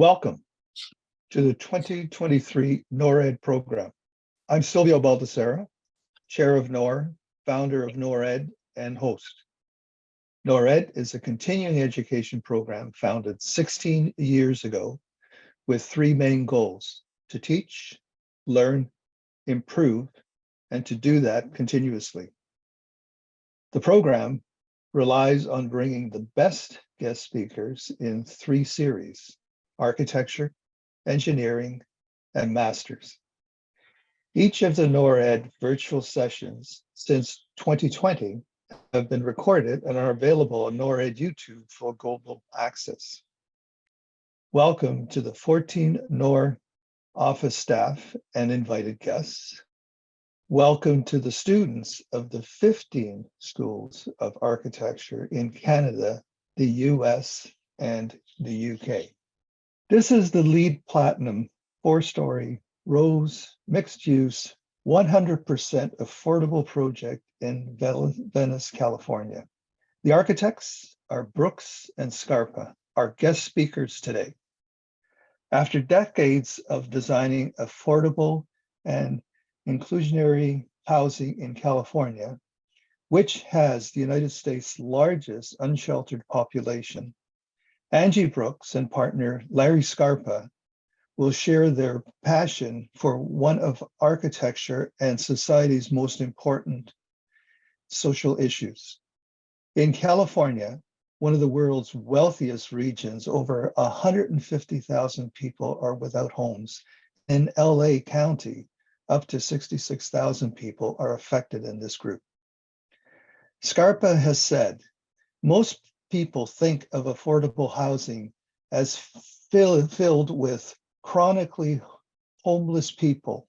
Welcome to the 2023 NORR program. I'm Silvio Baldessera, Chair of NORR, founder of NORR and host. NORR is a continuing education program founded 16 years ago with three main goals: to teach, learn, improve, and to do that continuously. The program relies on bringing the best guest speakers in three series: architecture, engineering, and masters. Each of the NORR virtual sessions since 2020 have been recorded and are available on NORR YouTube for global access. Welcome to the 14 NORR office staff and invited guests. Welcome to the students of the 15 schools of architecture in Canada, the US, and the UK. This is the LEED Platinum 4-story, rose, mixed-use, 100% affordable project in Venice, California. The architects are Brooks and Scarpa, our guest speakers today. After decades of designing affordable and inclusionary housing in California, which has the United States' largest unsheltered population, Angie Brooks and partner Larry Scarpa will share their passion for one of architecture and society's most important social issues. In California, one of the world's wealthiest regions, over 150,000 people are without homes. In LA County, up to 66,000 people are affected in this group. Scarpa has said, most people think of affordable housing as filled with chronically homeless people,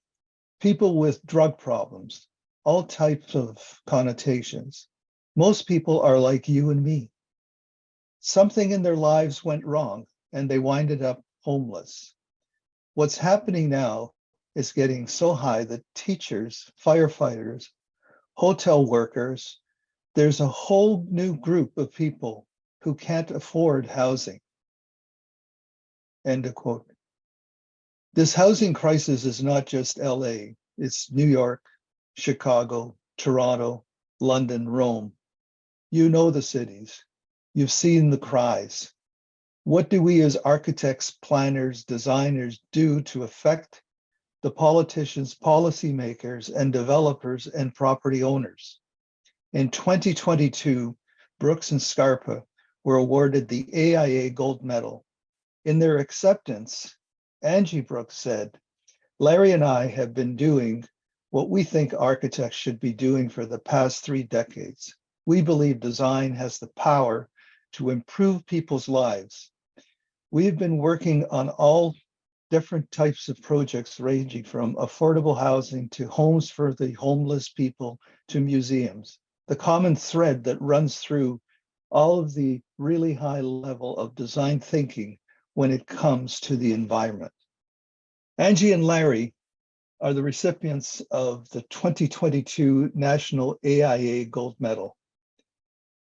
people with drug problems, all types of connotations. Most people are like you and me. Something in their lives went wrong and they winded up homeless. What's happening now is getting so high that teachers, firefighters, hotel workers, there's a whole new group of people who can't afford housing. End of quote. This housing crisis is not just LA, it's New York, Chicago, Toronto, London, Rome. You know the cities, you've seen the cries. What do we as architects, planners, designers do to affect the politicians, policymakers, and developers and property owners? In 2022, Brooks and Scarpa were awarded the AIA Gold Medal. In their acceptance, Angie Brooks said, Larry and I have been doing what we think architects should be doing for the past 3 decades. We believe design has the power to improve people's lives. We've been working on all different types of projects ranging from affordable housing to homes for the homeless people to museums. The common thread that runs through all of the really high level of design thinking when it comes to the environment. Angie and Larry are the recipients of the 2022 National AIA Gold Medal.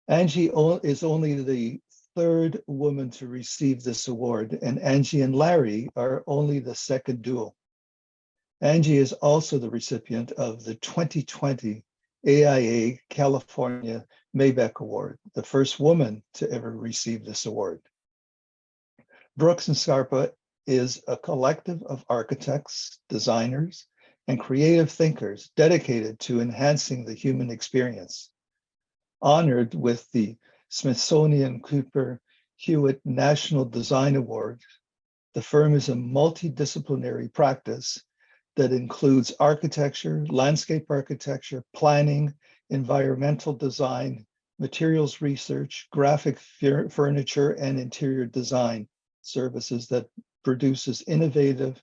Angie is only the 3rd woman to receive this award, and Angie and Larry are only the 2nd duo. Angie is also the recipient of the 2020 AIA California Maybach Award, the first woman to ever receive this award. Brooks and Scarpa is a collective of architects, designers, and creative thinkers dedicated to enhancing the human experience. Honored with the Smithsonian Cooper Hewitt National Design Award, the firm is a multidisciplinary practice that includes architecture, landscape architecture, planning, environmental design, materials research, graphic furniture, and interior design services that produces innovative,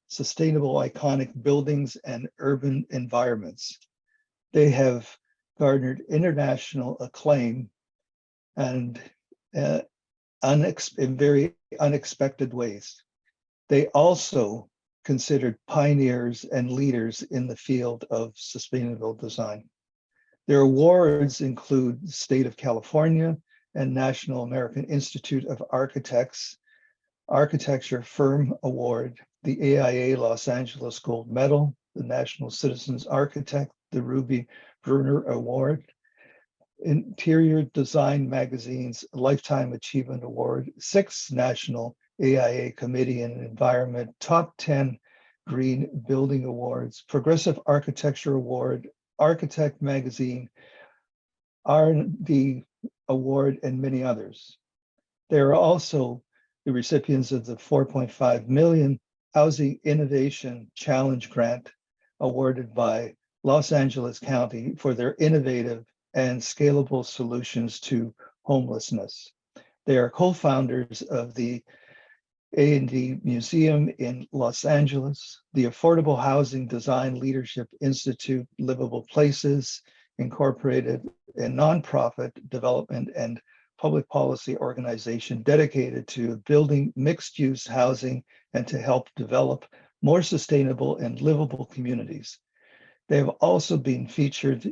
sustainable, iconic buildings and urban environments. They have garnered international acclaim and in very unexpected ways. They also considered pioneers and leaders in the field of sustainable design. Their awards include State of California and National American Institute of Architects Architecture Firm Award, the AIA Los Angeles Gold Medal, the National Citizens Architect, the Ruby Bruner Award, Interior Design Magazine's Lifetime Achievement Award, 6 National AIA Committee and Environment Top 10 Green Building Awards, Progressive Architecture Award, Architect Magazine, R&D Award, and many others. They are also the recipients of the $4.5 million Housing Innovation Challenge Grant awarded by Los Angeles County for their innovative and scalable solutions to homelessness. They are co-founders of the A&D Museum in Los Angeles, the Affordable Housing Design Leadership Institute, Livable Places Incorporated, a nonprofit development and public policy organization dedicated to building mixed-use housing and to help develop more sustainable and livable communities. They have also been featured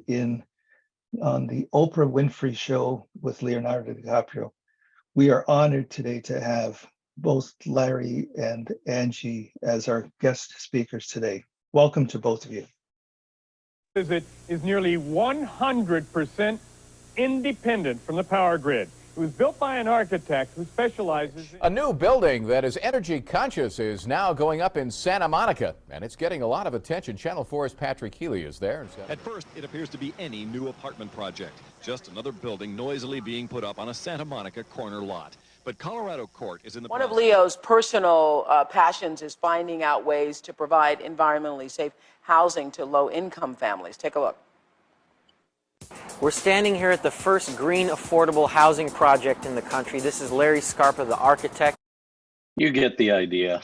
on the Oprah Winfrey Show with Leonardo DiCaprio. We are honored today to have both Larry and Angie as our guest speakers today. Welcome to both of you. It is nearly 100% independent from the power grid. It was built by an architect who specializes in... A new building that is energy conscious is now going up in Santa Monica, and it's getting a lot of attention. Channel 4's Patrick Healy is there. At first, it appears to be any new apartment project. Just another building noisily being put up on a Santa Monica corner lot. But Colorado Court is in the... One of Leo's personal passions is finding out ways to provide environmentally safe housing to low-income families. Take a look. We're standing here at the first green affordable housing project in the country. This is Larry Scarpa, the architect. You get the idea.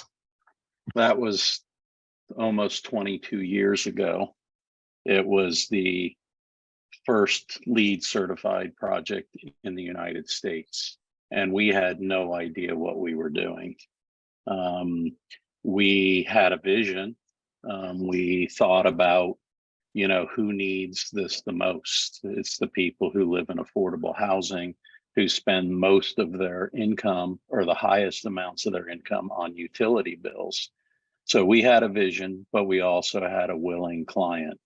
That was almost 22 years ago. It was the first LEED certified project in the United States, and we had no idea what we were doing. We had a vision. We thought about, you know, who needs this the most? It's the people who live in affordable housing, who spend most of their income or the highest amounts of their income on utility bills. So we had a vision, but we also had a willing client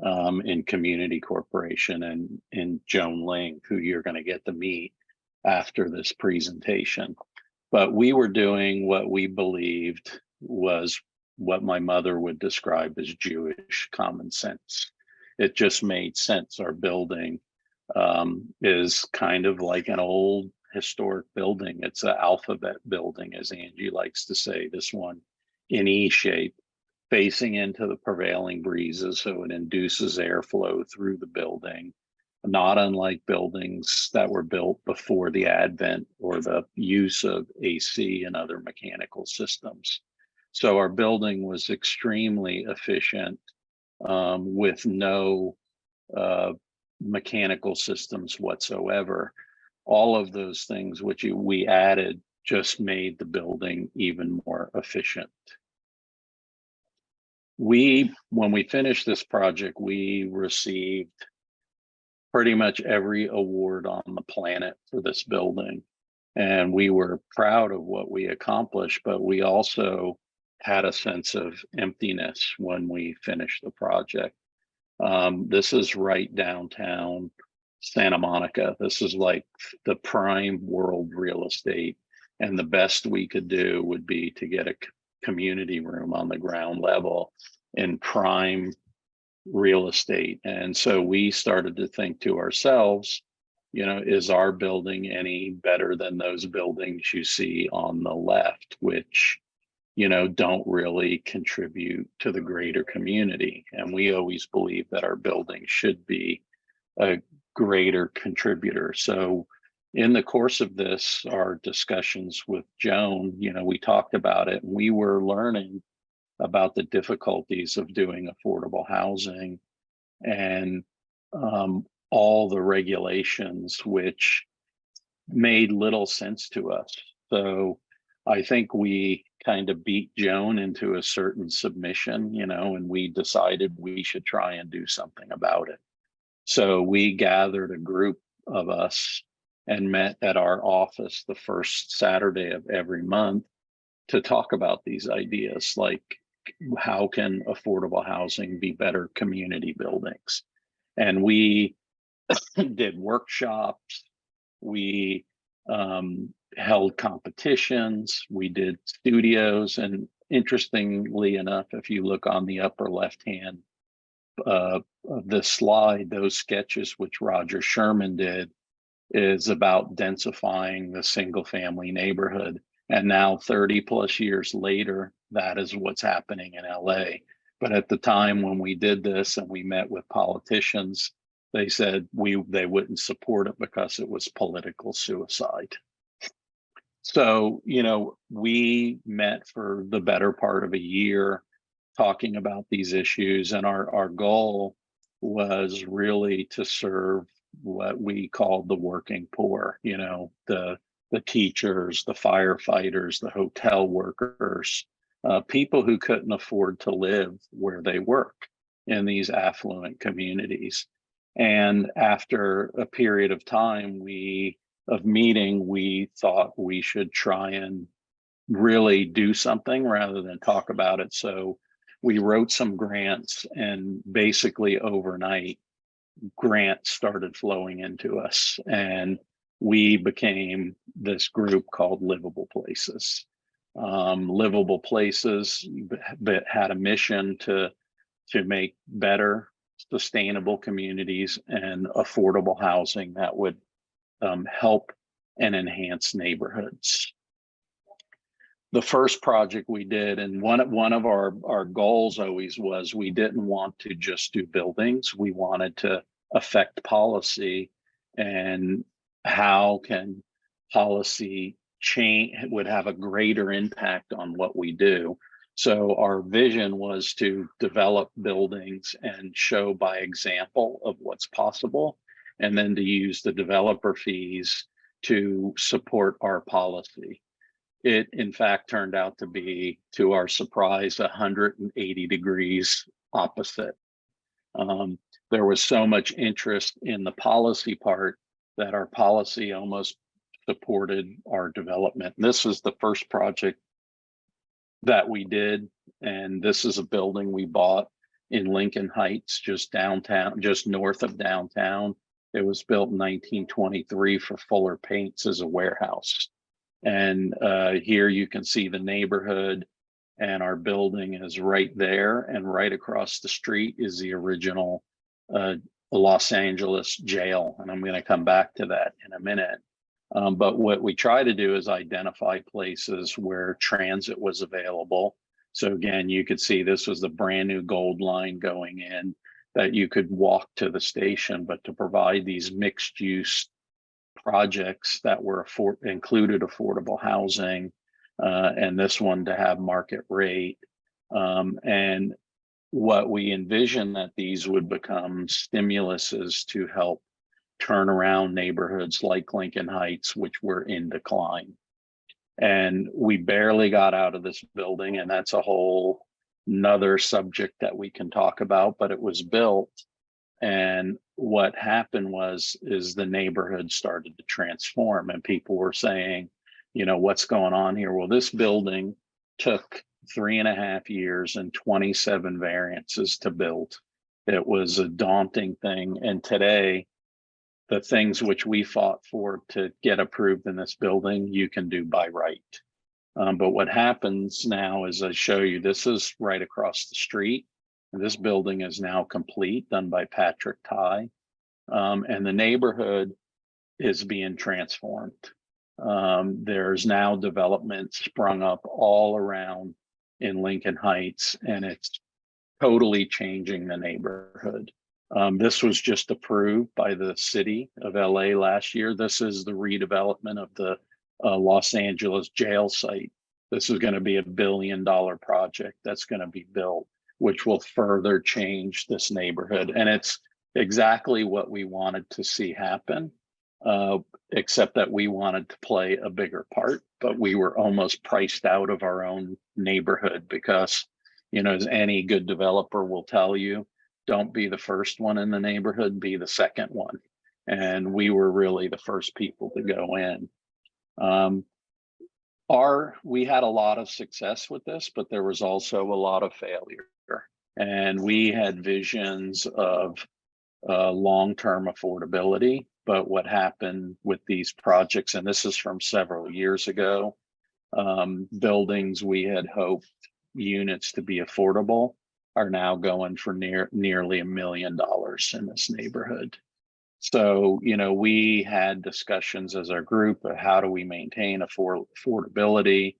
in Community Corporation and in Joan Ling, who you're going to get to meet after this presentation. But we were doing what we believed was what my mother would describe as Jewish common sense. It just made sense. Our building is kind of like an old historic building. It's an alphabet building, as Angie likes to say, this one in E shape, facing into the prevailing breezes, so it induces airflow through the building, not unlike buildings that were built before the advent or the use of AC and other mechanical systems. So our building was extremely efficient with no mechanical systems whatsoever. All of those things which we added just made the building even more efficient. When we finished this project, we received pretty much every award on the planet for this building. And we were proud of what we accomplished, but we also had a sense of emptiness when we finished the project. This is right downtown Santa Monica. This is like the prime world real estate. And the best we could do would be to get a community room on the ground level in prime real estate. And so we started to think to ourselves, you know, is our building any better than those buildings you see on the left, which, you know, don't really contribute to the greater community? And we always believe that our building should be a greater contributor. So in the course of this, our discussions with Joan, you know, we talked about it. We were learning about the difficulties of doing affordable housing and all the regulations, which made little sense to us. So I think we kind of beat Joan into a certain submission, you know, and we decided we should try and do something about it. So we gathered a group of us and met at our office the first Saturday of every month to talk about these ideas, like how can affordable housing be better community buildings? And we did workshops, we held competitions, we did studios, and interestingly enough, if you look on the upper left hand of this slide, those sketches which Roger Sherman did is about densifying the single family neighborhood. And now 30 plus years later, that is what's happening in LA. But at the time when we did this and we met with politicians, they said they wouldn't support it because it was political suicide. So, we met for the better part of a year talking about these issues, and our goal was really to serve what we called the working poor, the teachers, the firefighters, the hotel workers, people who couldn't afford to live where they work in these affluent communities. And after a period of time, we thought we should try and really do something rather than talk about it. So we wrote some grants, and basically overnight, grants started flowing into us, and we became this group called Livable Places. Livable Places had a mission to make better, sustainable communities and affordable housing that would help and enhance neighborhoods. The first project we did, and one of our goals always was, we didn't want to just do buildings. We wanted to affect policy, and how can policy change would have a greater impact on what we do. So our vision was to develop buildings and show by example of what's possible, and then to use the developer fees to support our policy. It, in fact, turned out to be, to our surprise, 180 degrees opposite. There was so much interest in the policy part that our policy almost supported our development. This is the first project that we did, and this is a building we bought in Lincoln Heights, just downtown, just north of downtown. It was built in 1923 for Fuller Paints as a warehouse. And here you can see the neighborhood, and our building is right there. And right across the street is the original Los Angeles jail. And I'm going to come back to that in a minute. But what we try to do is identify places where transit was available. So again, you could see this was the brand new Gold Line going in, that you could walk to the station, but to provide these mixed use projects that were included affordable housing, and this one to have market rate. And what we envision that these would become stimuluses to help turn around neighborhoods like Lincoln Heights, which were in decline. And we barely got out of this building, and that's a whole nother subject that we can talk about, but it was built. And what happened is the neighborhood started to transform, and people were saying, what's going on here? Well, this building took 3.5 years and 27 variances to build. It was a daunting thing. And today, the things which we fought for to get approved in this building, you can do by right. But what happens now is, I show you, this is right across the street. This building is now complete, done by Patrick Ty. And the neighborhood is being transformed. There's now development sprung up all around in Lincoln Heights, and it's totally changing the neighborhood. This was just approved by the city of LA last year. This is the redevelopment of the Los Angeles jail site. This is going to be $1 billion project that's going to be built, which will further change this neighborhood. And it's exactly what we wanted to see happen, except that we wanted to play a bigger part, but we were almost priced out of our own neighborhood because, as any good developer will tell you, don't be the first one in the neighborhood, be the second one. And we were really the first people to go in. We had a lot of success with this, but there was also a lot of failure. And we had visions of long-term affordability. But what happened with these projects, and this is from several years ago, buildings we had hoped units to be affordable are now going for nearly $1 million in this neighborhood. So, we had discussions as our group of how do we maintain affordability.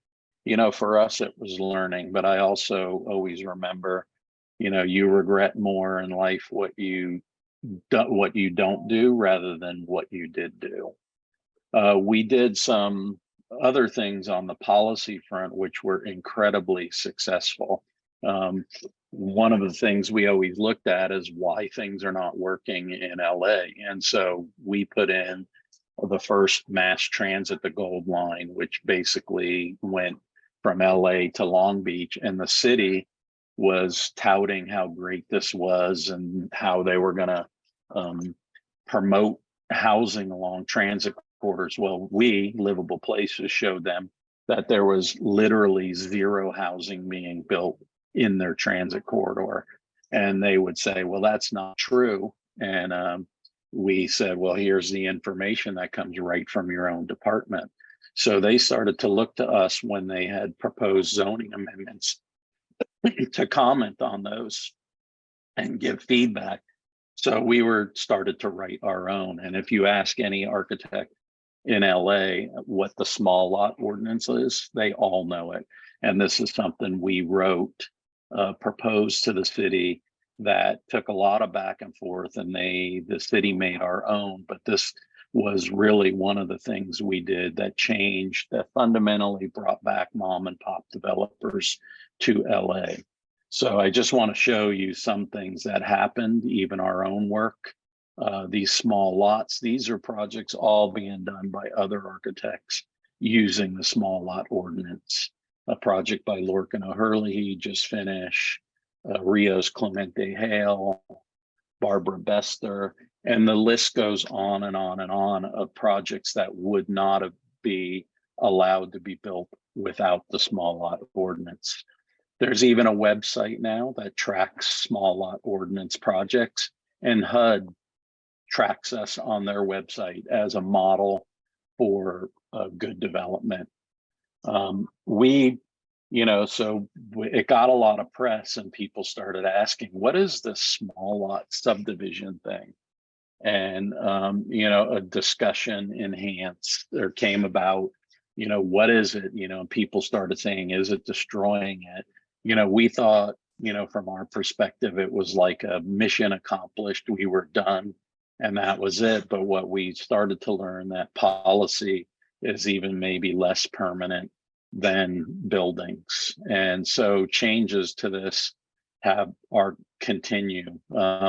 For us, it was learning, but I also always remember, you regret more in life what you don't do rather than what you did do. We did some other things on the policy front, which were incredibly successful. One of the things we always looked at is why things are not working in LA. And so we put in the first mass transit, the Gold Line, which basically went from LA to Long Beach, and the city was touting how great this was and how they were going to promote housing along transit corridors. Well, Livable Places, showed them that there was literally zero housing being built in their transit corridor. And they would say, well, that's not true. And we said, well, here's the information that comes right from your own department. So they started to look to us when they had proposed zoning amendments to comment on those and give feedback. So we started to write our own. And if you ask any architect in LA what the small lot ordinance is, they all know it. And this is something we wrote, proposed to the city, that took a lot of back and forth, and the city made our own. But this was really one of the things we did that changed, that fundamentally brought back mom and pop developers to LA. So I just want to show you some things that happened, even our own work. These small lots, these are projects all being done by other architects using the small lot ordinance. A project by Lorcan O'Hurley just finished, Rios Clemente Hale, Barbara Bester, and the list goes on and on and on of projects that would not be allowed to be built without the small lot ordinance. There's even a website now that tracks small lot ordinance projects, and HUD tracks us on their website as a model for good development. So it got a lot of press, and people started asking, what is this small lot subdivision thing? And, a discussion enhanced or came about, what is it? People started saying, is it destroying it? We thought, from our perspective, it was like a mission accomplished. We were done and that was it. But what we started to learn, that policy is even maybe less permanent than buildings. And so changes to this continue.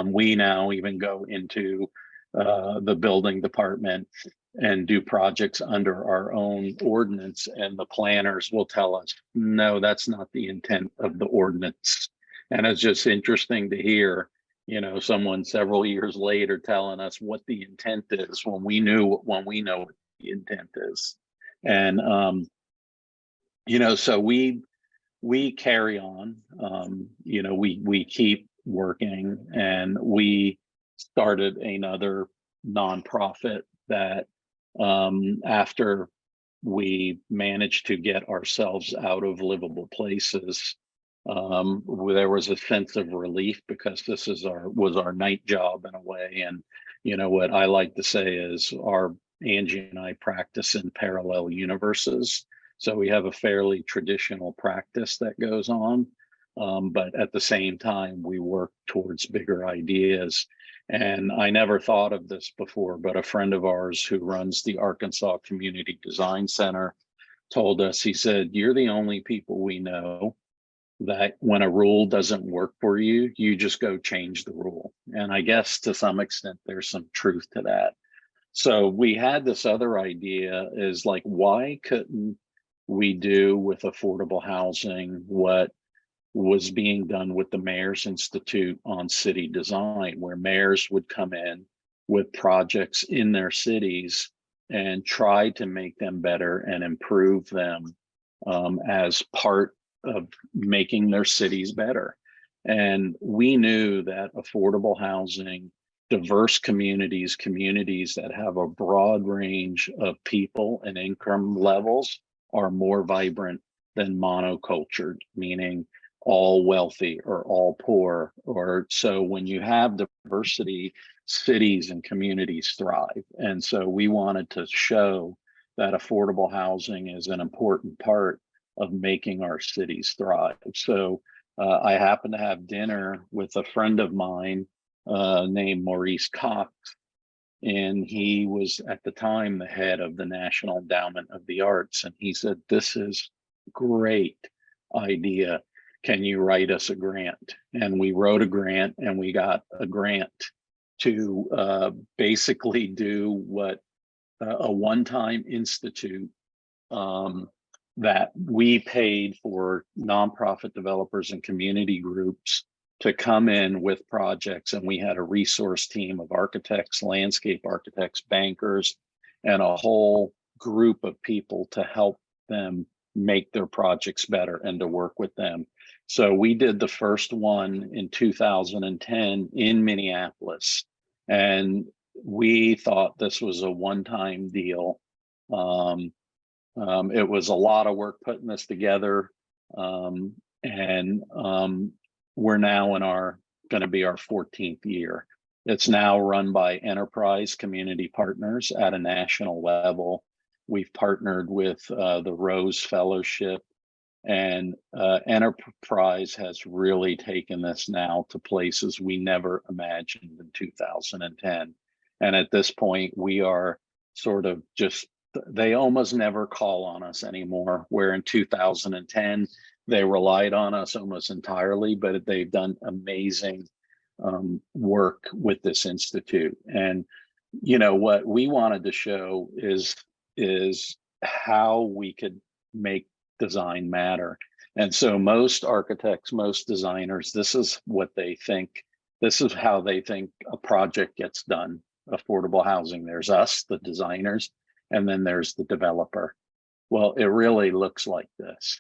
We now even go into the building department and do projects under our own ordinance, and the planners will tell us, no, that's not the intent of the ordinance. And it's just interesting to hear, someone several years later telling us what the intent is when we know what the intent is. And so we carry on, we keep working, and we started another nonprofit that after we managed to get ourselves out of Livable Places, there was a sense of relief, because this was our night job in a way. And what I like to say is Angie and I practice in parallel universes. So we have a fairly traditional practice that goes on, but at the same time, we work towards bigger ideas. And I never thought of this before, but a friend of ours who runs the Arkansas Community Design Center told us, he said, you're the only people we know that when a rule doesn't work for you, you just go change the rule. And I guess to some extent, there's some truth to that. So we had this other idea, is like, why couldn't we do with affordable housing what was being done with the Mayor's Institute on City Design, where mayors would come in with projects in their cities and try to make them better and improve them as part of making their cities better. And we knew that affordable housing, diverse communities, communities that have a broad range of people and income levels are more vibrant than monocultured, meaning all wealthy or all poor. Or so when you have diversity, cities and communities thrive. And so we wanted to show that affordable housing is an important part of making our cities thrive. So I happened to have dinner with a friend of mine named Maurice Cox, and he was at the time the head of the National Endowment of the Arts. And he said, "This is great idea. Can you write us a grant?" And we wrote a grant, and we got a grant to basically do what a one-time institute that we paid for nonprofit developers and community groups to come in with projects. And we had a resource team of architects, landscape architects, bankers, and a whole group of people to help them make their projects better and to work with them. So we did the first one in 2010 in Minneapolis. And we thought this was a one-time deal. It was a lot of work putting this together, and we're now in going to be our 14th year. It's now run by enterprise community partners at a national level. We've partnered with the Rose Fellowship, and enterprise has really taken this now to places we never imagined in 2010. And at this point, we are sort of just, they almost never call on us anymore, where in 2010, they relied on us almost entirely, but they've done amazing work with this institute. And, you know, what we wanted to show is how we could make design matter. And so most architects, most designers, this is what they think. This is how they think a project gets done. Affordable housing, there's us, the designers, and then there's the developer. Well, it really looks like this.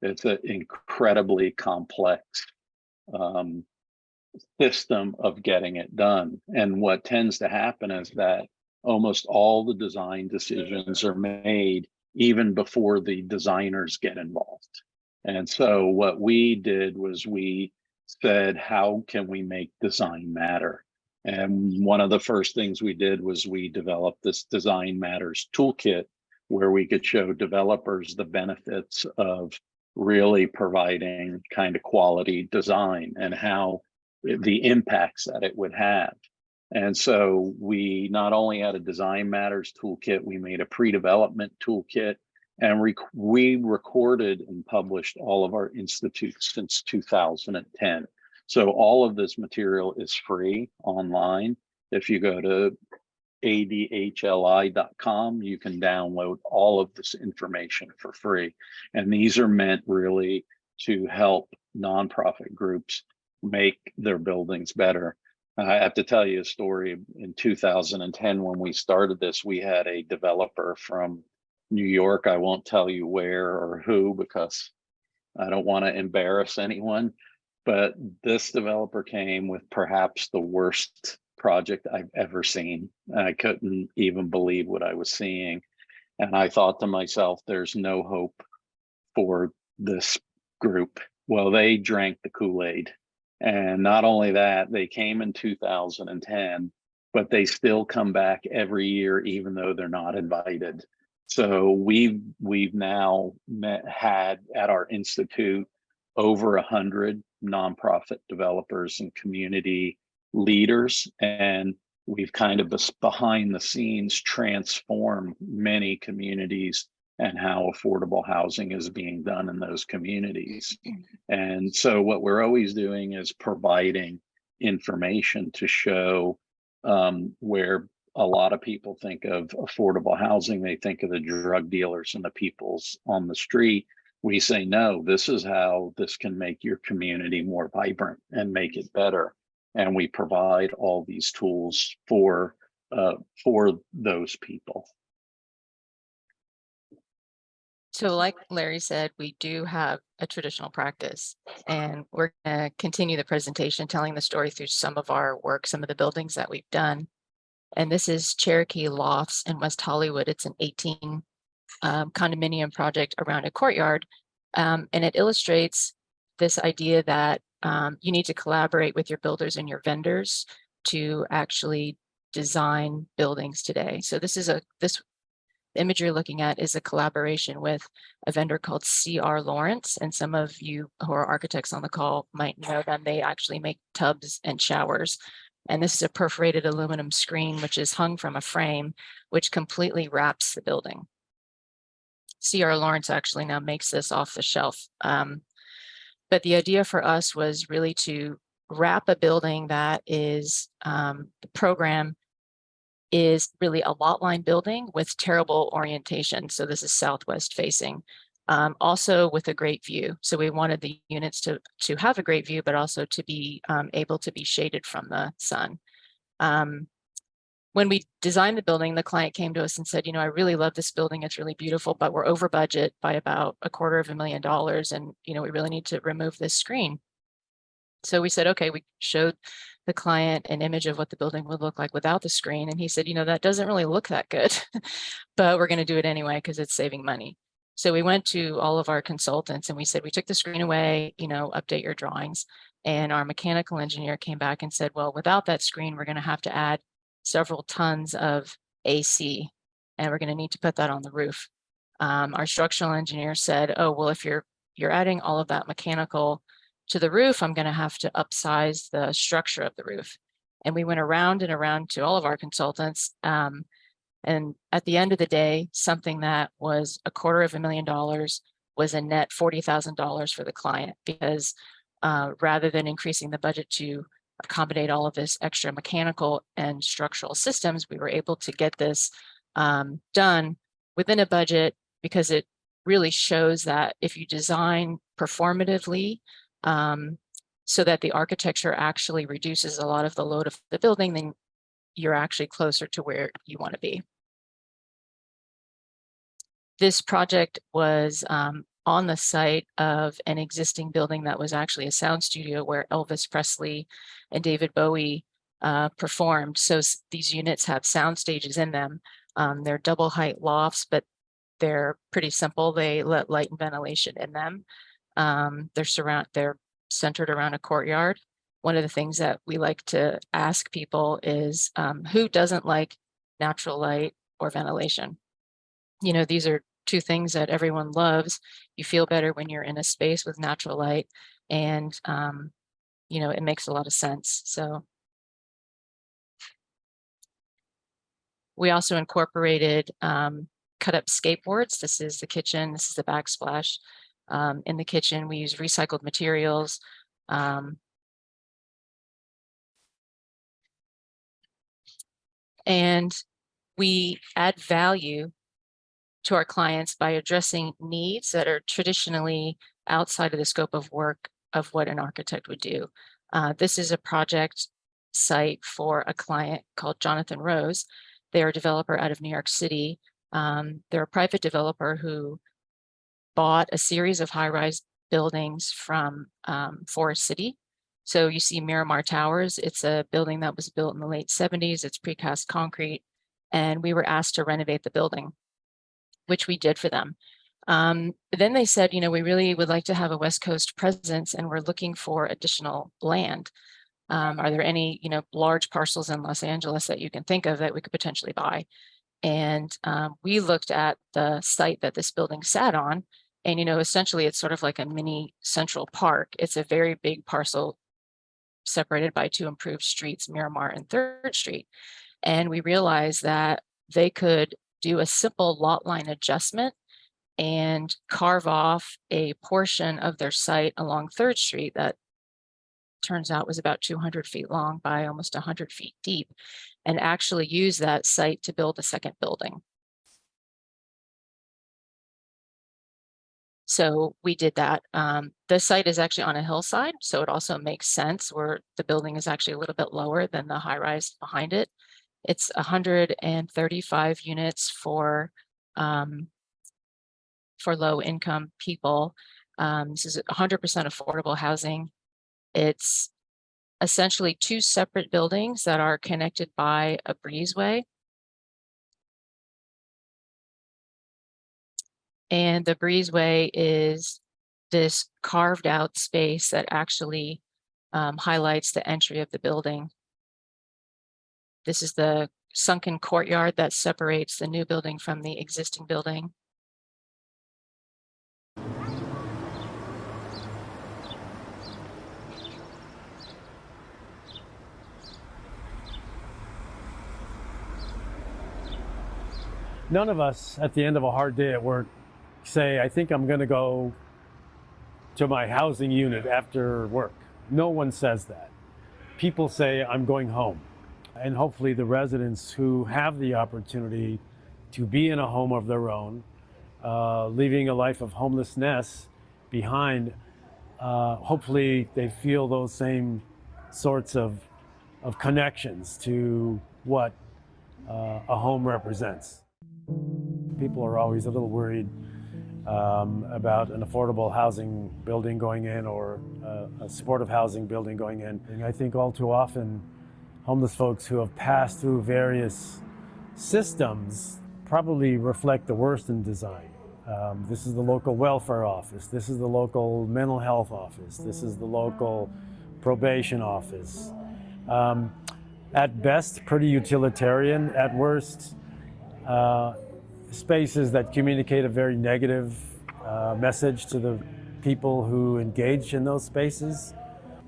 It's an incredibly complex system of getting it done. And what tends to happen is that almost all the design decisions are made even before the designers get involved. And so what we did was we said, how can we make design matter? And one of the first things we did was we developed this Design Matters toolkit, where we could show developers the benefits of really providing kind of quality design and how the impacts that it would have. And so we not only had a Design Matters toolkit, we made a pre-development toolkit, and we recorded and published all of our institutes since 2010. So all of this material is free online. If you go to adhli.com, you can download all of this information for free. And these are meant really to help nonprofit groups make their buildings better. I have to tell you a story. In 2010, when we started this, we had a developer from New York. I won't tell you where or who, because I don't want to embarrass anyone. But this developer came with perhaps the worst project I've ever seen. I couldn't even believe what I was seeing. And I thought to myself, there's no hope for this group. Well, they drank the Kool-Aid. And not only that, they came in 2010, but they still come back every year, even though they're not invited. So we've now had at our institute over 100 nonprofit developers and community leaders, and we've kind of behind the scenes transformed many communities and how affordable housing is being done in those communities. And so what we're always doing is providing information to show where a lot of people think of affordable housing, they think of the drug dealers and the peoples on the street. We say, no, this is how this can make your community more vibrant and make it better. And we provide all these tools for those people. So like Larry said, we do have a traditional practice, and we're going to continue the presentation telling the story through some of our work, some of the buildings that we've done. And this is Cherokee Lofts in West Hollywood. It's an 18 condominium project around a courtyard. And it illustrates this idea that you need to collaborate with your builders and your vendors to actually design buildings today. So this image you're looking at is a collaboration with a vendor called C.R. Lawrence, and some of you who are architects on the call might know them. They actually make tubs and showers. And this is a perforated aluminum screen, which is hung from a frame, which completely wraps the building. C.R. Lawrence actually now makes this off the shelf. But the idea for us was really to wrap a building that is, the program is really a lot line building with terrible orientation. So this is southwest facing, also with a great view. So we wanted the units to have a great view, but also to be able to be shaded from the sun. When we designed the building, the client came to us and said, I really love this building. It's really beautiful, but we're over budget by about $250,000. And, we really need to remove this screen. So we said, okay, we showed the client an image of what the building would look like without the screen. And he said, that doesn't really look that good, but we're going to do it anyway because it's saving money. So we went to all of our consultants and we said, we took the screen away, update your drawings. And our mechanical engineer came back and said, well, without that screen, we're going to have to add several tons of AC, and we're going to need to put that on the roof. Our structural engineer said, oh, well, if you're adding all of that mechanical to the roof, I'm going to have to upsize the structure of the roof. And we went around and around to all of our consultants. And at the end of the day, something that was $250,000 was a net $40,000 for the client, because rather than increasing the budget to accommodate all of this extra mechanical and structural systems, we were able to get this done within a budget, because it really shows that if you design performatively, so that the architecture actually reduces a lot of the load of the building, then you're actually closer to where you want to be. This project was on the site of an existing building that was actually a sound studio where Elvis Presley and David Bowie performed. So these units have sound stages in them. They're double height lofts, but they're pretty simple. They let light and ventilation in them. They're centered around a courtyard. One of the things that we like to ask people is who doesn't like natural light or ventilation? These are two things that everyone loves. You feel better when you're in a space with natural light, and it makes a lot of sense. So we also incorporated cut up skateboards. This is the kitchen. This is the backsplash. In the kitchen, we use recycled materials. And we add value to our clients by addressing needs that are traditionally outside of the scope of work of what an architect would do. This is a project site for a client called Jonathan Rose. They're a developer out of New York City. They're a private developer who bought a series of high-rise buildings from Forest City. So you see Miramar Towers. It's a building that was built in the late 70s. It's precast concrete. And we were asked to renovate the building, which we did for them. Then they said, we really would like to have a West Coast presence, and we're looking for additional land. Are there any, large parcels in Los Angeles that you can think of that we could potentially buy? And we looked at the site that this building sat on, and, essentially it's sort of like a mini Central Park. It's a very big parcel separated by two improved streets, Miramar and 3rd Street. And we realized that they could do a simple lot line adjustment and carve off a portion of their site along 3rd Street that turns out was about 200 feet long by almost 100 feet deep, and actually use that site to build a second building. So we did that. The site is actually on a hillside, so it also makes sense where the building is actually a little bit lower than the high rise behind it. It's 135 units for for low-income people. This is 100% affordable housing. It's essentially two separate buildings that are connected by a breezeway. And the breezeway is this carved out space that actually highlights the entry of the building. This is the sunken courtyard that separates the new building from the existing building. None of us at the end of a hard day at work say, I think I'm going to go to my housing unit after work. No one says that. People say, I'm going home. And hopefully the residents who have the opportunity to be in a home of their own, leaving a life of homelessness behind, hopefully they feel those same sorts of connections to what a home represents. People are always a little worried about an affordable housing building going in or a supportive housing building going in. And I think all too often homeless folks who have passed through various systems probably reflect the worst in design. This is the local welfare office. This is the local mental health office. This is the local probation office. At best, pretty utilitarian. At worst, spaces that communicate a very negative message to the people who engage in those spaces.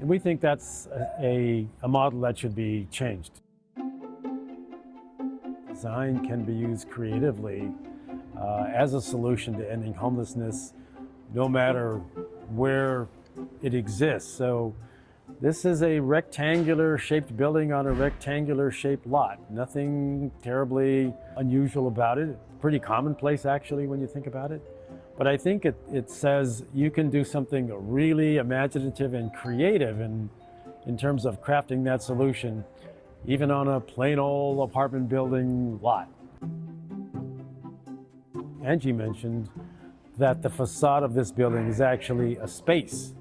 And we think that's a model that should be changed. Design can be used creatively as a solution to ending homelessness, no matter where it exists. So this is a rectangular shaped building on a rectangular shaped lot. Nothing terribly unusual about it. Pretty commonplace actually when you think about it. But I think it says you can do something really imaginative and creative in terms of crafting that solution, even on a plain old apartment building lot. Angie mentioned that the facade of this building is actually a space,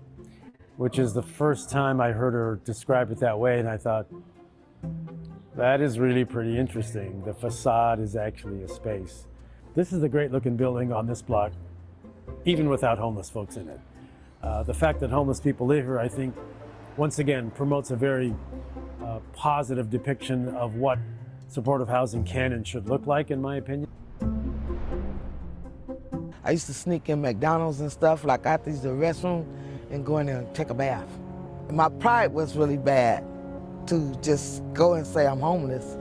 which is the first time I heard her describe it that way, and I thought, that is really pretty interesting. The facade is actually a space. This is a great looking building on this block, even without homeless folks in it. The fact that homeless people live here, I think, once again, promotes a very positive depiction of what supportive housing can and should look like, in my opinion. I used to sneak in McDonald's and stuff, like after the restroom, and go in there and take a bath. My pride was really bad to just go and say I'm homeless.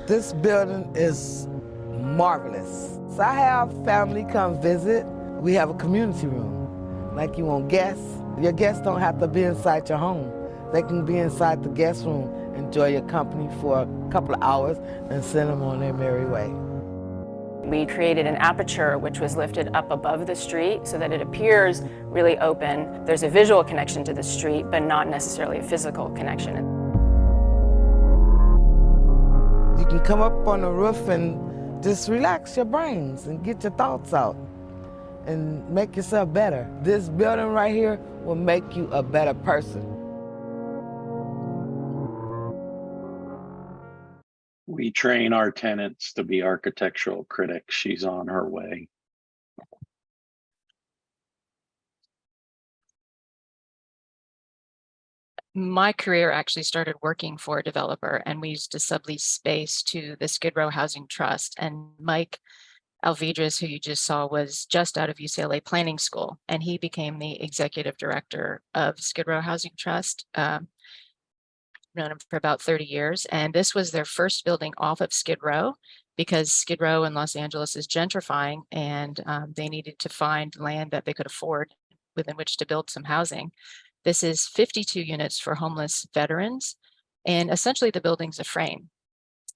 This building is marvelous. So I have family come visit. We have a community room. Like you want guests, your guests don't have to be inside your home. They can be inside the guest room, enjoy your company for a couple of hours, and send them on their merry way. We created an aperture which was lifted up above the street so that it appears really open. There's a visual connection to the street, but not necessarily a physical connection. You can come up on the roof and just relax your brains and get your thoughts out and make yourself better. This building right here will make you a better person. We train our tenants to be architectural critics. She's on her way. My career actually started working for a developer, and we used to sublease space to the Skid Row Housing Trust. And Mike Alvidrez, who you just saw, was just out of UCLA Planning School, and he became the executive director of Skid Row Housing Trust. Known him for about 30 years, and this was their first building off of Skid Row because Skid Row in Los Angeles is gentrifying, and they needed to find land that they could afford within which to build some housing. This is 52 units for homeless veterans, and essentially the building's a frame.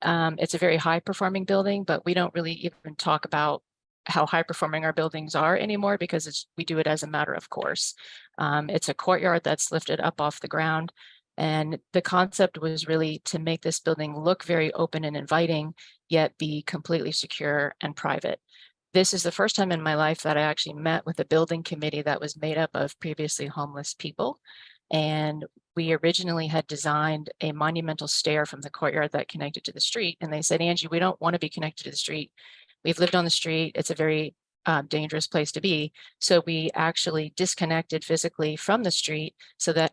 It's a very high performing building, but we don't really even talk about how high performing our buildings are anymore because we do it as a matter of course. It's a courtyard that's lifted up off the ground. And the concept was really to make this building look very open and inviting, yet be completely secure and private. This is the first time in my life that I actually met with a building committee that was made up of previously homeless people. And we originally had designed a monumental stair from the courtyard that connected to the street. And they said, Angie, we don't want to be connected to the street. We've lived on the street. It's a very dangerous place to be. So we actually disconnected physically from the street so that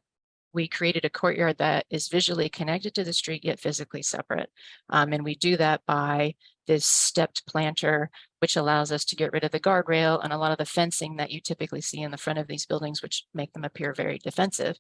we created a courtyard that is visually connected to the street, yet physically separate. And we do that by this stepped planter, which allows us to get rid of the guardrail and a lot of the fencing that you typically see in the front of these buildings, which make them appear very defensive.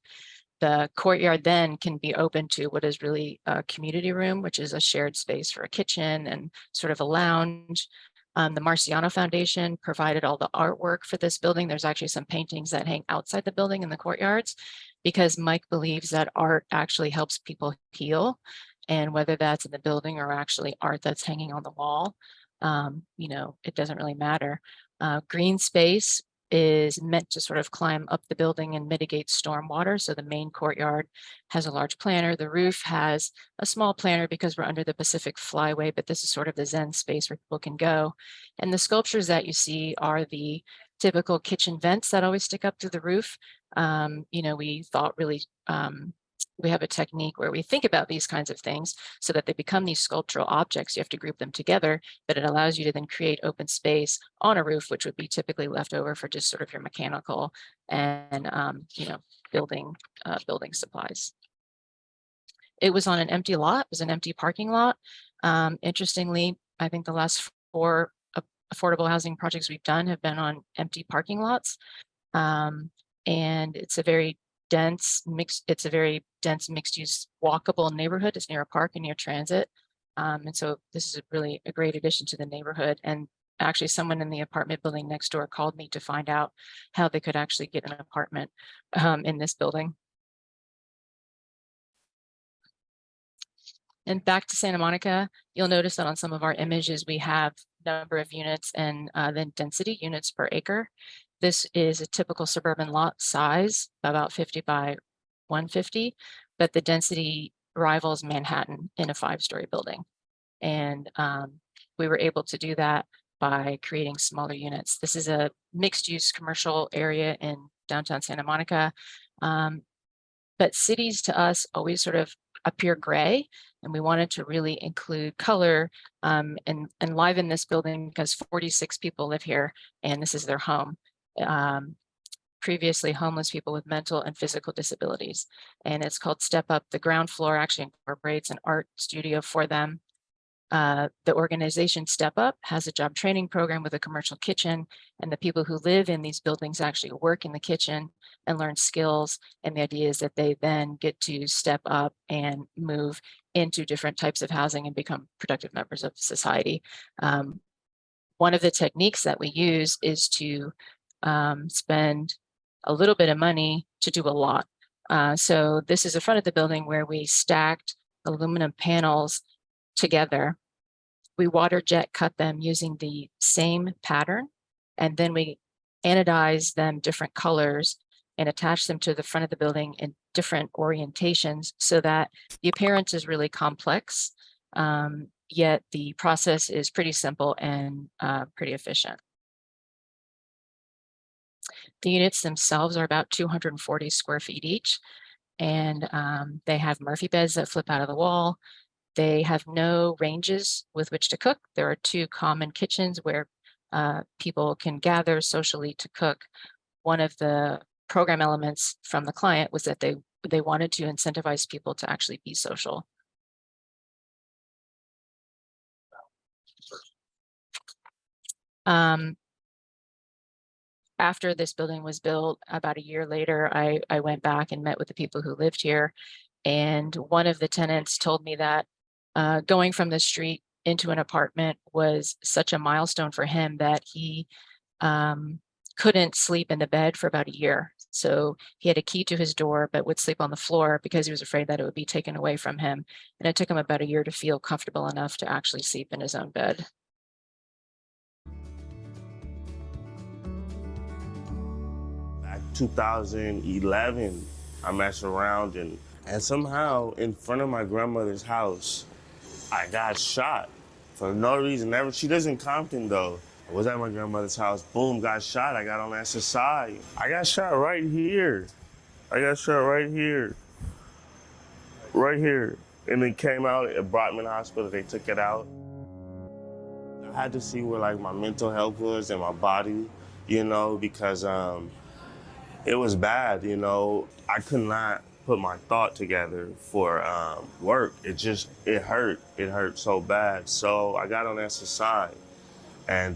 The courtyard then can be open to what is really a community room, which is a shared space for a kitchen and sort of a lounge. The Marciano Foundation provided all the artwork for this building. There's actually some paintings that hang outside the building in the courtyards, because Mike believes that art actually helps people heal. And whether that's in the building or actually art that's hanging on the wall, you know, it doesn't really matter. Green space is meant to sort of climb up the building and mitigate stormwater. So the main courtyard has a large planter. The roof has a small planter because we're under the Pacific Flyway, but this is sort of the Zen space where people can go. And the sculptures that you see are the typical kitchen vents that always stick up through the roof. You know, we thought really, we have a technique where we think about these kinds of things so that they become these sculptural objects. You have to group them together, but it allows you to then create open space on a roof, which would be typically left over for just sort of your mechanical and, you know, building supplies. It was on an empty lot. It was an empty parking lot. Interestingly, I think the last 4 affordable housing projects we've done have been on empty parking lots. And it's a very dense mixed use walkable neighborhood. It's near a park and near transit. And so this is really a great addition to the neighborhood. And actually someone in the apartment building next door called me to find out how they could actually get an apartment in this building. And back to Santa Monica, you'll notice that on some of our images, we have number of units and then density units per acre. This is a typical suburban lot size, about 50 by 150, but the density rivals Manhattan in a 5-story building. And we were able to do that by creating smaller units. This is a mixed use commercial area in downtown Santa Monica. But cities to us always sort of appear gray, and we wanted to really include color and enliven this building because 46 people live here and this is their home. Previously homeless people with mental and physical disabilities. And it's called Step Up. The ground floor actually incorporates an art studio for them. The organization Step Up has a job training program with a commercial kitchen, and the people who live in these buildings actually work in the kitchen and learn skills. And the idea is that they then get to step up and move into different types of housing and become productive members of society. One of the techniques that we use is to spend a little bit of money to do a lot. So this is the front of the building where we stacked aluminum panels together. We water jet cut them using the same pattern, and then we anodize them different colors and attach them to the front of the building in different orientations so that the appearance is really complex, yet the process is pretty simple and pretty efficient. The units themselves are about 240 square feet each, and they have Murphy beds that flip out of the wall. They have no ranges with which to cook. There are 2 common kitchens where people can gather socially to cook. One of the program elements from the client was that they wanted to incentivize people to actually be social. After this building was built, about a year later, I went back and met with the people who lived here. And one of the tenants told me that going from the street into an apartment was such a milestone for him that he couldn't sleep in the bed for about a year. So he had a key to his door, but would sleep on the floor because he was afraid that it would be taken away from him. And it took him about a year to feel comfortable enough to actually sleep in his own bed. Back 2011, I messed around and somehow in front of my grandmother's house, I got shot for no reason. She lives in Compton though. Was at my grandmother's house. Boom, got shot. I got on the SSI. I got shot right here. I got shot right here. Right here. And then came out, it brought me to the hospital. They took it out. I had to see where like my mental health was and my body, you know, because it was bad, you know. I could not put my thought together for work. It hurt. It hurt so bad. So I got on SSI. And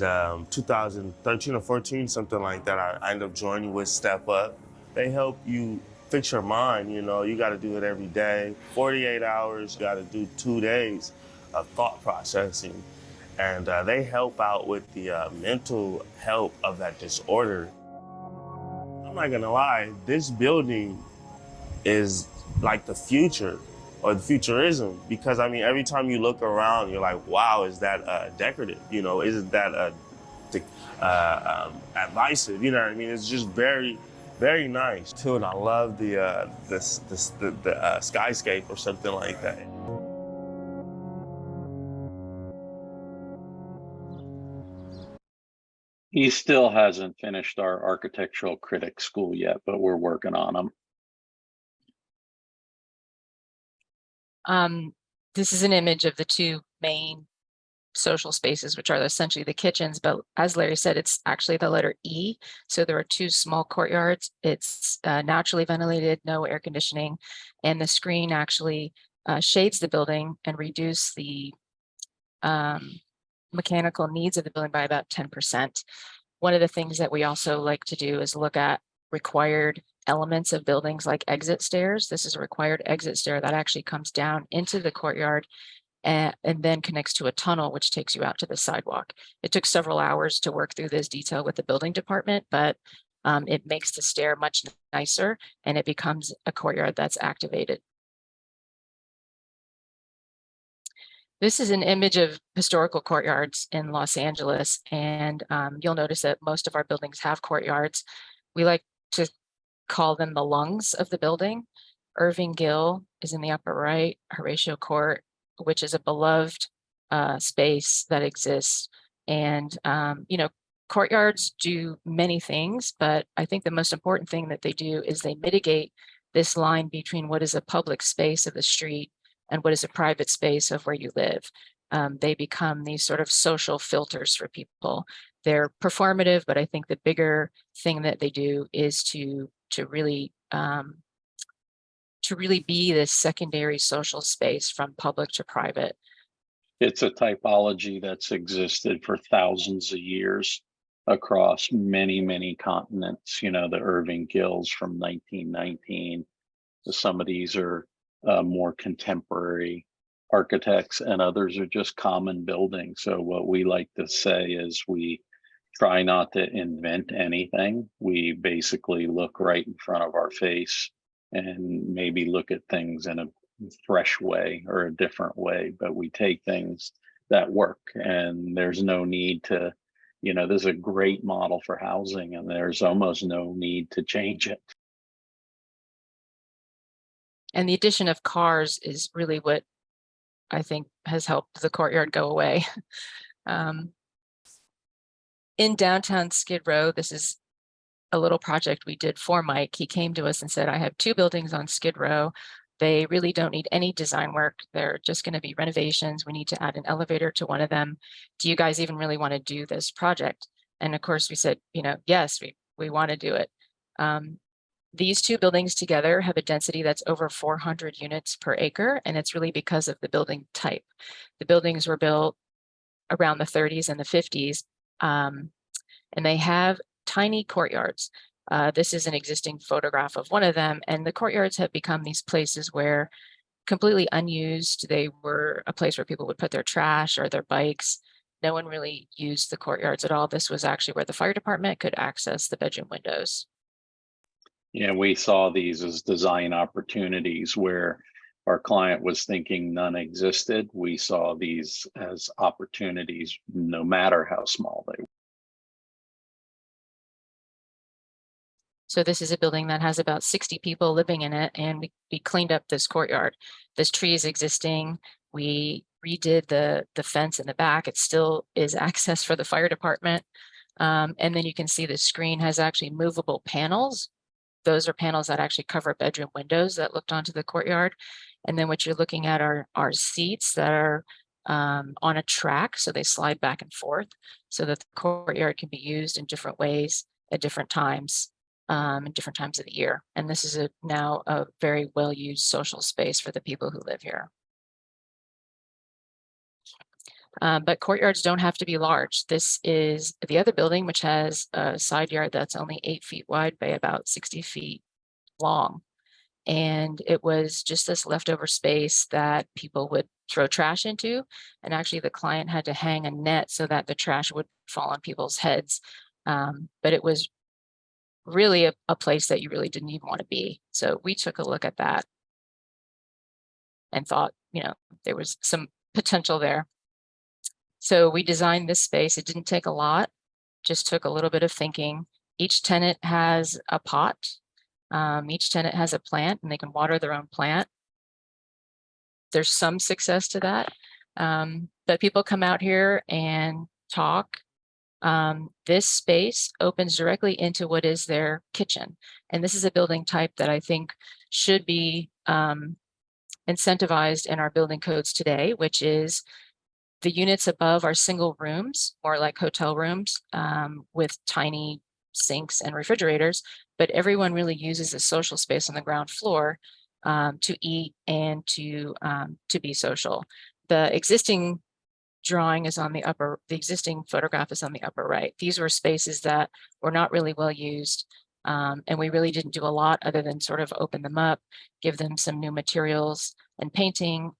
2013 or 14, something like that, I ended up joining with Step Up. They help you fix your mind, you know. You got to do it every day. 48 hours, you got to do 2 days of thought processing. And they help out with the mental health of that disorder. I'm not going to lie, this building is like the future or the futurism, because I mean, every time you look around, you're like, wow, is that decorative? You know, isn't that advisive? You know what I mean? It's just very, very nice too. And I love the skyscape or something like that. He still hasn't finished our architectural critic school yet, but we're working on him. This is an image of the two main social spaces, which are essentially the kitchens. But as Larry said, it's actually the letter E. So there are two small courtyards. It's naturally ventilated, no air conditioning, and the screen actually shades the building and reduce the mechanical needs of the building by about 10%. One of the things that we also like to do is look at required elements of buildings like exit stairs. This is a required exit stair that actually comes down into the courtyard and then connects to a tunnel, which takes you out to the sidewalk. It took several hours to work through this detail with the building department, but it makes the stair much nicer and it becomes a courtyard that's activated. This is an image of historical courtyards in Los Angeles, and you'll notice that most of our buildings have courtyards. We like to call them the lungs of the building. Irving Gill is in the upper right, Horatio Court, which is a beloved space that exists. And, you know, courtyards do many things, but I think the most important thing that they do is they mitigate this line between what is a public space of the street and what is a private space of where you live. They become these sort of social filters for people. They're performative, but I think the bigger thing that they do is to really be this secondary social space from public to private. It's a typology that's existed for thousands of years across many, many continents. You know, the Irving Gills from 1919. Some of these are more contemporary architects, and others are just common buildings. So what we like to say is we try not to invent anything. We basically look right in front of our face and maybe look at things in a fresh way or a different way, but we take things that work, and there's no need to, you know, there's a great model for housing and there's almost no need to change it. And the addition of cars is really what I think has helped the courtyard go away. In downtown Skid Row, this is a little project we did for Mike. He came to us and said, I have 2 buildings on Skid Row. They really don't need any design work. They're just going to be renovations. We need to add an elevator to one of them. Do you guys even really want to do this project? And of course we said, you know, yes, we want to do it. These 2 buildings together have a density that's over 400 units per acre, and it's really because of the building type. The buildings were built around the 30s and the 50s, and they have tiny courtyards. This is an existing photograph of one of them, and the courtyards have become these places where completely unused. They were a place where people would put their trash or their bikes. No one really used the courtyards at all. This was actually where the fire department could access the bedroom windows. Yeah, we saw these as design opportunities where our client was thinking none existed. We saw these as opportunities, no matter how small they were. So this is a building that has about 60 people living in it, and we cleaned up this courtyard. This tree is existing. We redid the fence in the back. It still is access for the fire department. And then you can see the screen has actually movable panels. Those are panels that actually cover bedroom windows that looked onto the courtyard. And then what you're looking at are seats that are on a track, so they slide back and forth so that the courtyard can be used in different ways at different times, in different times of the year. And this is now a very well-used social space for the people who live here. But courtyards don't have to be large. This is the other building, which has a side yard that's only 8 feet wide by about 60 feet long. And it was just this leftover space that people would throw trash into. And actually the client had to hang a net so that the trash would fall on people's heads. But it was really a place that you really didn't even want to be. So we took a look at that and thought, you know, there was some potential there. So we designed this space. It didn't take a lot, just took a little bit of thinking. Each tenant has a pot. Each tenant has a plant and they can water their own plant. There's some success to that. But people come out here and talk. This space opens directly into what is their kitchen. And this is a building type that I think should be incentivized in our building codes today, which is the units above are single rooms, more like hotel rooms, with tiny sinks and refrigerators, but everyone really uses the social space on the ground floor to eat and to be social. The existing drawing is on the existing photograph is on the upper right. These were spaces that were not really well used, and we really didn't do a lot other than sort of open them up, give them some new materials and painting.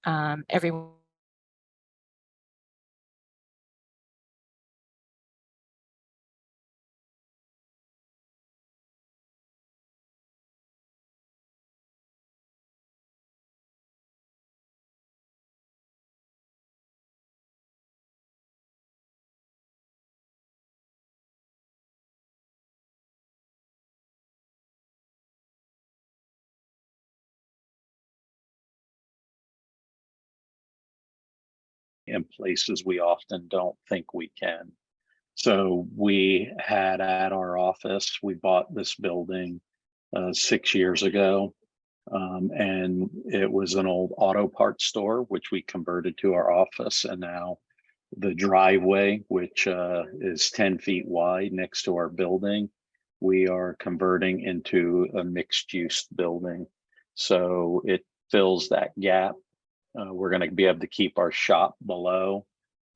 In places we often don't think we can. So we had at our office, we bought this building 6 years ago, and it was an old auto parts store, which we converted to our office. And now the driveway, which is 10 feet wide next to our building, we are converting into a mixed use building. So it fills that gap. We're going to be able to keep our shop below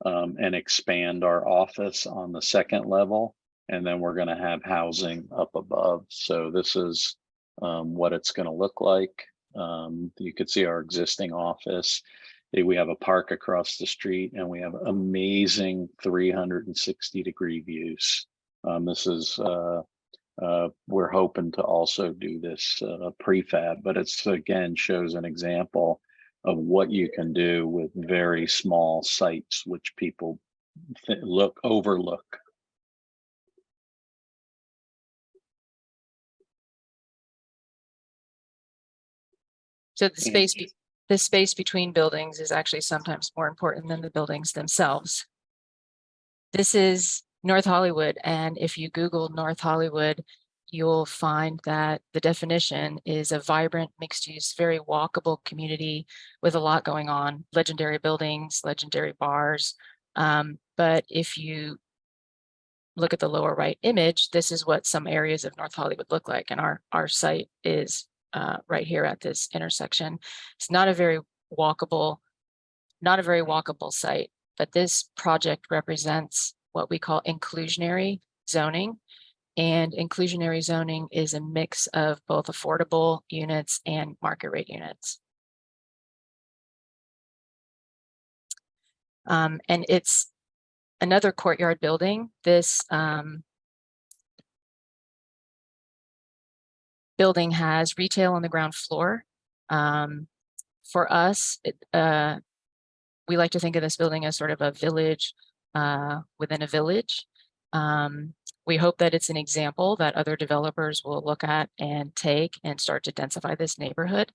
and expand our office on the second level. And then we're going to have housing up above. So this is what it's going to look like. You could see our existing office. We have a park across the street and we have amazing 360-degree views. This is we're hoping to also do this prefab, but it's again shows an example of what you can do with very small sites, which people overlook. So the space between buildings is actually sometimes more important than the buildings themselves. This is North Hollywood, and if you Google North Hollywood, you'll find that the definition is a vibrant, mixed-use, very walkable community with a lot going on, legendary buildings, legendary bars. But if you look at the lower right image, this is what some areas of North Hollywood look like, and our site is right here at this intersection. It's not a very walkable site, but this project represents what we call inclusionary zoning. And inclusionary zoning is a mix of both affordable units and market rate units. And it's another courtyard building. This building has retail on the ground floor. For us, we like to think of this building as sort of a village within a village. We hope that it's an example that other developers will look at and take and start to densify this neighborhood.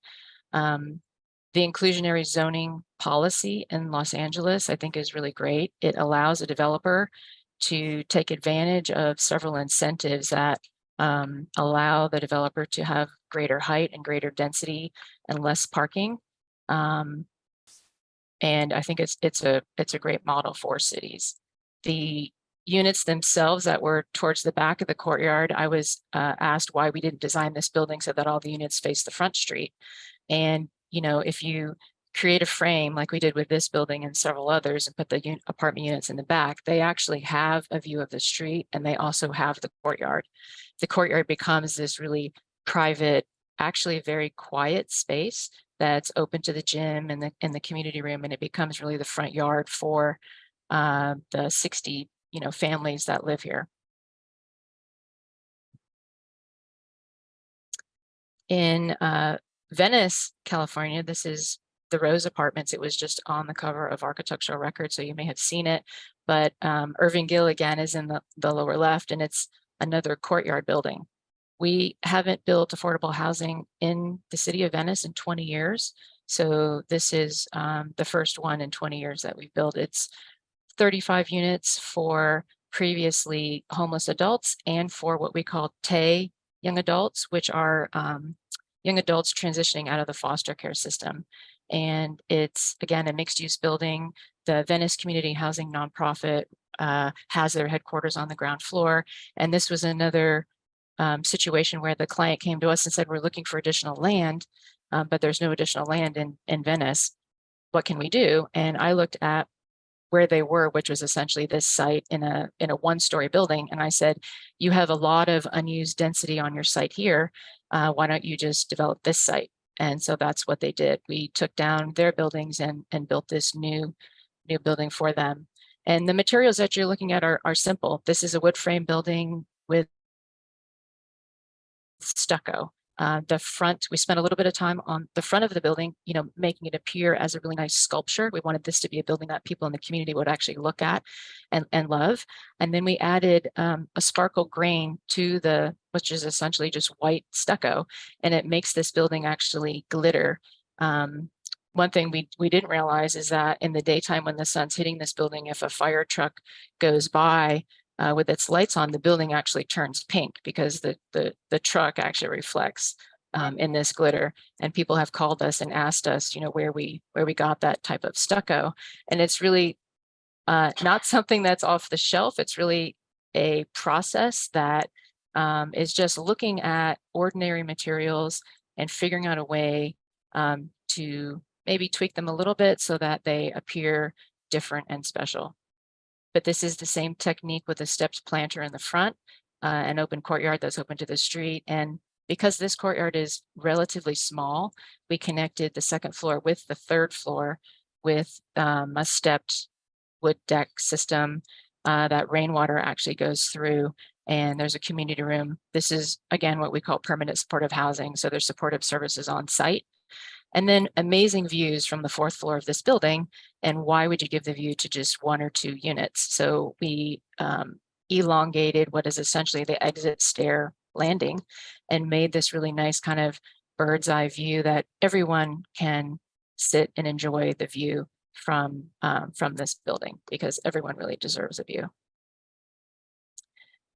The inclusionary zoning policy in Los Angeles, I think, is really great. It allows a developer to take advantage of several incentives that allow the developer to have greater height and greater density and less parking. And I think it's a great model for cities. The units themselves that were towards the back of the courtyard, I was asked why we didn't design this building so that all the units face the front street. And, you know, if you create a frame like we did with this building and several others and put the apartment units in the back, they actually have a view of the street and they also have the courtyard. The courtyard becomes this really private, actually very quiet space that's open to the gym and the community room, and it becomes really the front yard for the 60 families that live here. In Venice, California, this is the Rose Apartments. It was just on the cover of Architectural Records, so you may have seen it. But Irving Gill again is in the lower left, and it's another courtyard building. We haven't built affordable housing in the city of Venice in 20 years. So this is the first one in 20 years that we've built. It's 35 units for previously homeless adults and for what we call TAY young adults, which are young adults transitioning out of the foster care system. And it's, again, a mixed use building. The Venice Community Housing nonprofit has their headquarters on the ground floor. And this was another situation where the client came to us and said, we're looking for additional land, but there's no additional land in Venice. What can we do? And I looked at where they were, which was essentially this site in a one-story building. And I said, you have a lot of unused density on your site here. Why don't you just develop this site? And so that's what they did. We took down their buildings and built this new building for them. And the materials that you're looking at are simple. This is a wood frame building with stucco. The front, we spent a little bit of time on the front of the building, making it appear as a really nice sculpture. We wanted this to be a building that people in the community would actually look at and love. And then we added a sparkle grain to which is essentially just white stucco, and it makes this building actually glitter. One thing we didn't realize is that in the daytime when the sun's hitting this building, if a fire truck goes by, with its lights on, the building actually turns pink because the truck actually reflects in this glitter. And people have called us and asked us, where we got that type of stucco. And it's really not something that's off the shelf. It's really a process that is just looking at ordinary materials and figuring out a way to maybe tweak them a little bit so that they appear different and special. But this is the same technique with a stepped planter in the front, an open courtyard that's open to the street. And because this courtyard is relatively small, we connected the second floor with the third floor with a stepped wood deck system that rainwater actually goes through. And there's a community room. This is, again, what we call permanent supportive housing. So there's supportive services on site. And then amazing views from the fourth floor of this building. And why would you give the view to just one or two units? So we elongated what is essentially the exit stair landing and made this really nice kind of bird's eye view that everyone can sit and enjoy the view from this building, because everyone really deserves a view.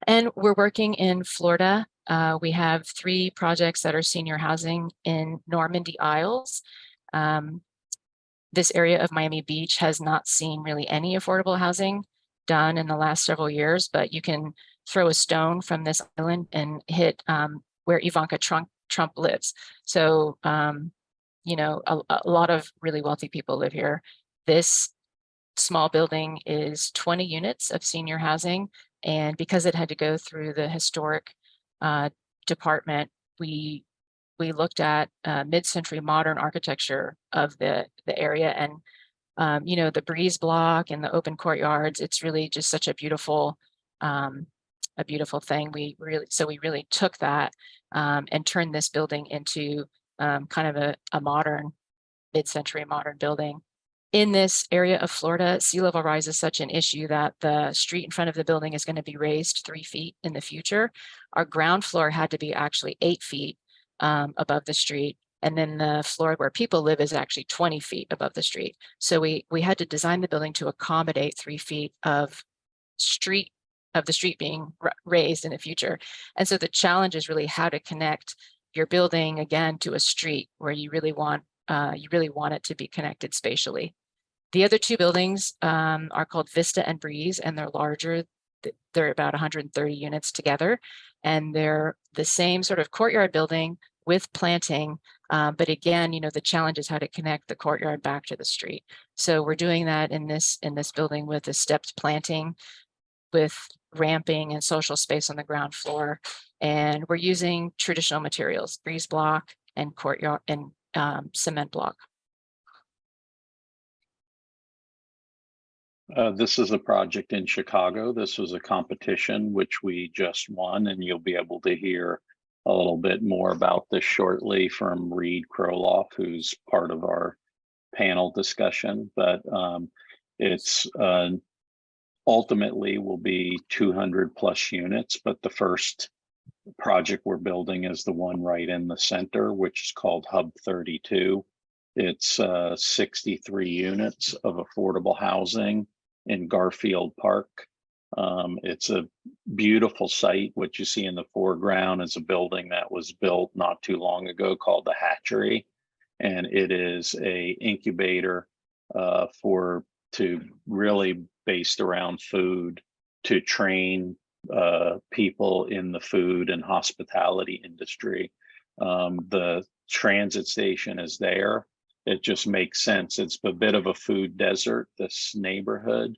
And we're working in Florida. We have 3 projects that are senior housing in Normandy Isles. This area of Miami Beach has not seen really any affordable housing done in the last several years, but you can throw a stone from this island and hit where Ivanka Trump lives. So, a lot of really wealthy people live here. This small building is 20 units of senior housing. And because it had to go through the historic department, we looked at mid-century modern architecture of the area, and the breeze block and the open courtyards. It's really just such a beautiful thing. We really took that and turned this building into kind of a modern, mid-century modern building. In this area of Florida, sea level rise is such an issue that the street in front of the building is going to be raised 3 feet in the future. Our ground floor had to be actually 8 feet above the street. And then the floor where people live is actually 20 feet above the street. So we had to design the building to accommodate 3 feet of the street being raised in the future. And so the challenge is really how to connect your building again to a street where you really want it to be connected spatially. The other two buildings are called Vista and Breeze, and they're larger. They're about 130 units together, and they're the same sort of courtyard building with planting. But again, the challenge is how to connect the courtyard back to the street. So we're doing that in this building with a stepped planting, with ramping and social space on the ground floor. And we're using traditional materials, breeze block and courtyard and cement block. This is a project in Chicago. This was a competition which we just won, and you'll be able to hear a little bit more about this shortly from Reed Kroloff, who's part of our panel discussion. But it's ultimately will be 200 plus units, but the first project we're building is the one right in the center, which is called Hub 32. It's 63 units of affordable housing in Garfield Park. It's a beautiful site. What you see in the foreground is a building that was built not too long ago called the Hatchery, and it is a incubator to really based around food to train people in the food and hospitality industry. The transit station is there. It just makes sense. It's a bit of a food desert, this neighborhood.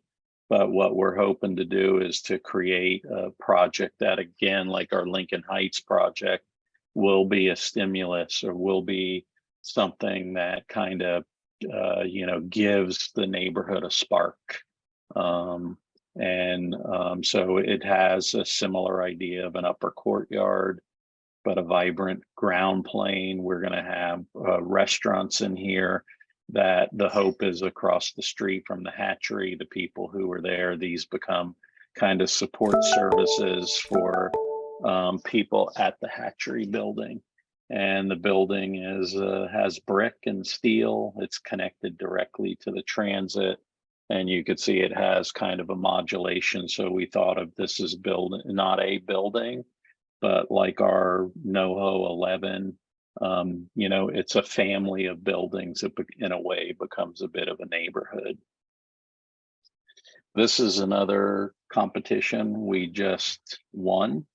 But what we're hoping to do is to create a project that, again, like our Lincoln Heights project, will be a stimulus or will be something that kind of, gives the neighborhood a spark. So it has a similar idea of an upper courtyard, but a vibrant ground plane. We're going to have restaurants in here that the hope is across the street from the Hatchery, the people who are there, these become kind of support services for people at the Hatchery building. And the building has brick and steel. It's connected directly to the transit. And you could see it has kind of a modulation. So we thought of this as not a building, but like our NoHo 11, it's a family of buildings that in a way becomes a bit of a neighborhood. This is another competition we just won.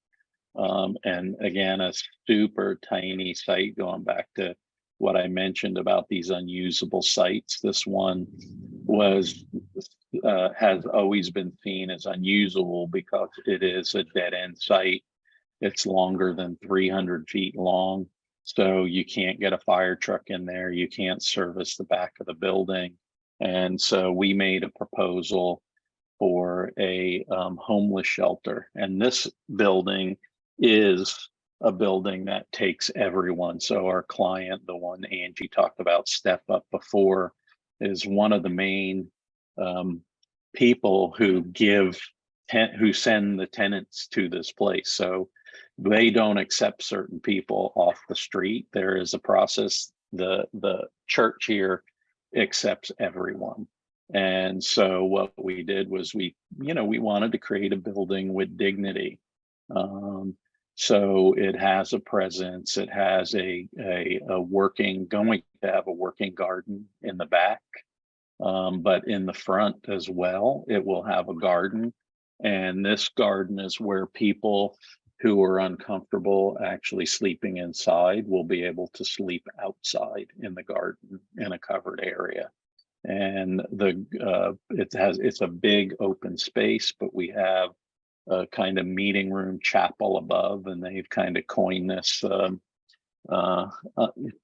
And again, a super tiny site, going back to what I mentioned about these unusable sites. This one has always been seen as unusable because it is a dead end site. It's longer than 300 feet long. So you can't get a fire truck in there. You can't service the back of the building. And so we made a proposal for a homeless shelter. And this building is a building that takes everyone. So our client, the one Angie talked about, Step Up before, is one of the main people who who send the tenants to this place. So they don't accept certain people off the street. There is a process. The church here accepts everyone. And so what we did was we wanted to create a building with dignity. So it has a presence. It has going to have a working garden in the back, but in the front as well, it will have a garden. And this garden is where people who are uncomfortable actually sleeping inside will be able to sleep outside in the garden in a covered area. And it's a big open space, but we have a kind of meeting room chapel above, and they've kind of coined this the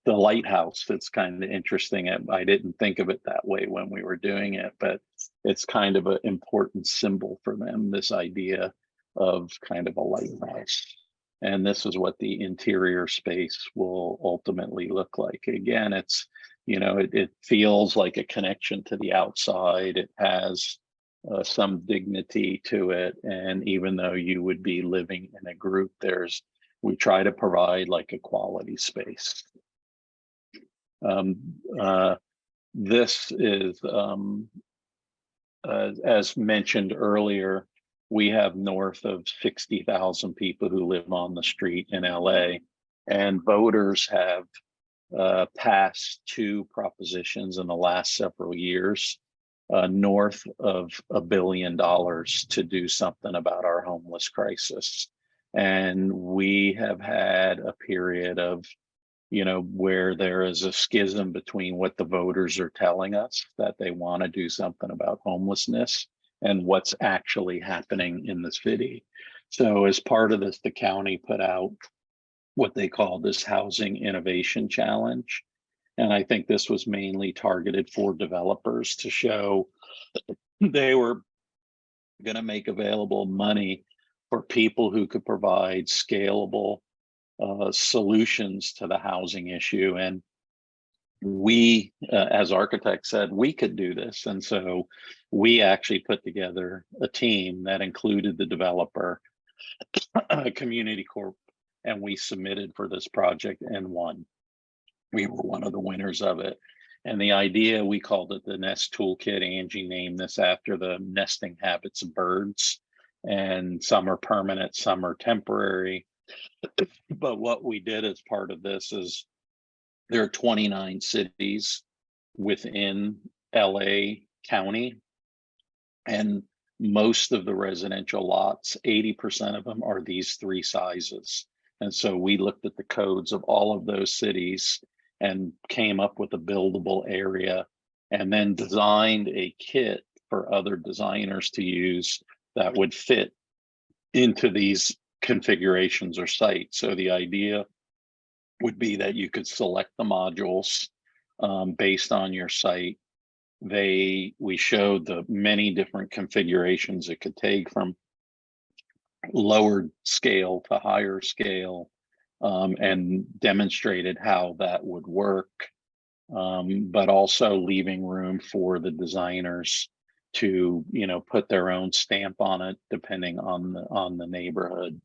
lighthouse. It's kind of interesting. I didn't think of it that way when we were doing it, but it's kind of an important symbol for them, this idea of kind of a lighthouse. And this is what the interior space will ultimately look like. Again, it's, it feels like a connection to the outside. It has some dignity to it. And even though you would be living in a group, we try to provide like a quality space. This is, as mentioned earlier, we have north of 60,000 people who live on the street in LA, and voters have passed 2 propositions in the last several years, north of $1 billion to do something about our homeless crisis. And we have had a period of, where there is a schism between what the voters are telling us that they want to do something about homelessness and what's actually happening in the city. So as part of this, the county put out what they call this Housing Innovation Challenge. And I think this was mainly targeted for developers to show they were going to make available money for people who could provide scalable solutions to the housing issue. And we, as architects, said we could do this. And so we actually put together a team that included the developer, Community Corp, and we submitted for this project and won. We were one of the winners of it. And the idea, we called it the Nest Toolkit. Angie named this after the nesting habits of birds. And some are permanent, some are temporary. But what we did as part of this is there are 29 cities within LA County, and most of the residential lots, 80% of them are these 3 sizes. And so we looked at the codes of all of those cities and came up with a buildable area, and then designed a kit for other designers to use that would fit into these configurations or sites. So the idea would be that you could select the modules based on your site. We showed the many different configurations it could take, from lower scale to higher scale, and demonstrated how that would work, but also leaving room for the designers to, put their own stamp on it, depending on the neighborhood.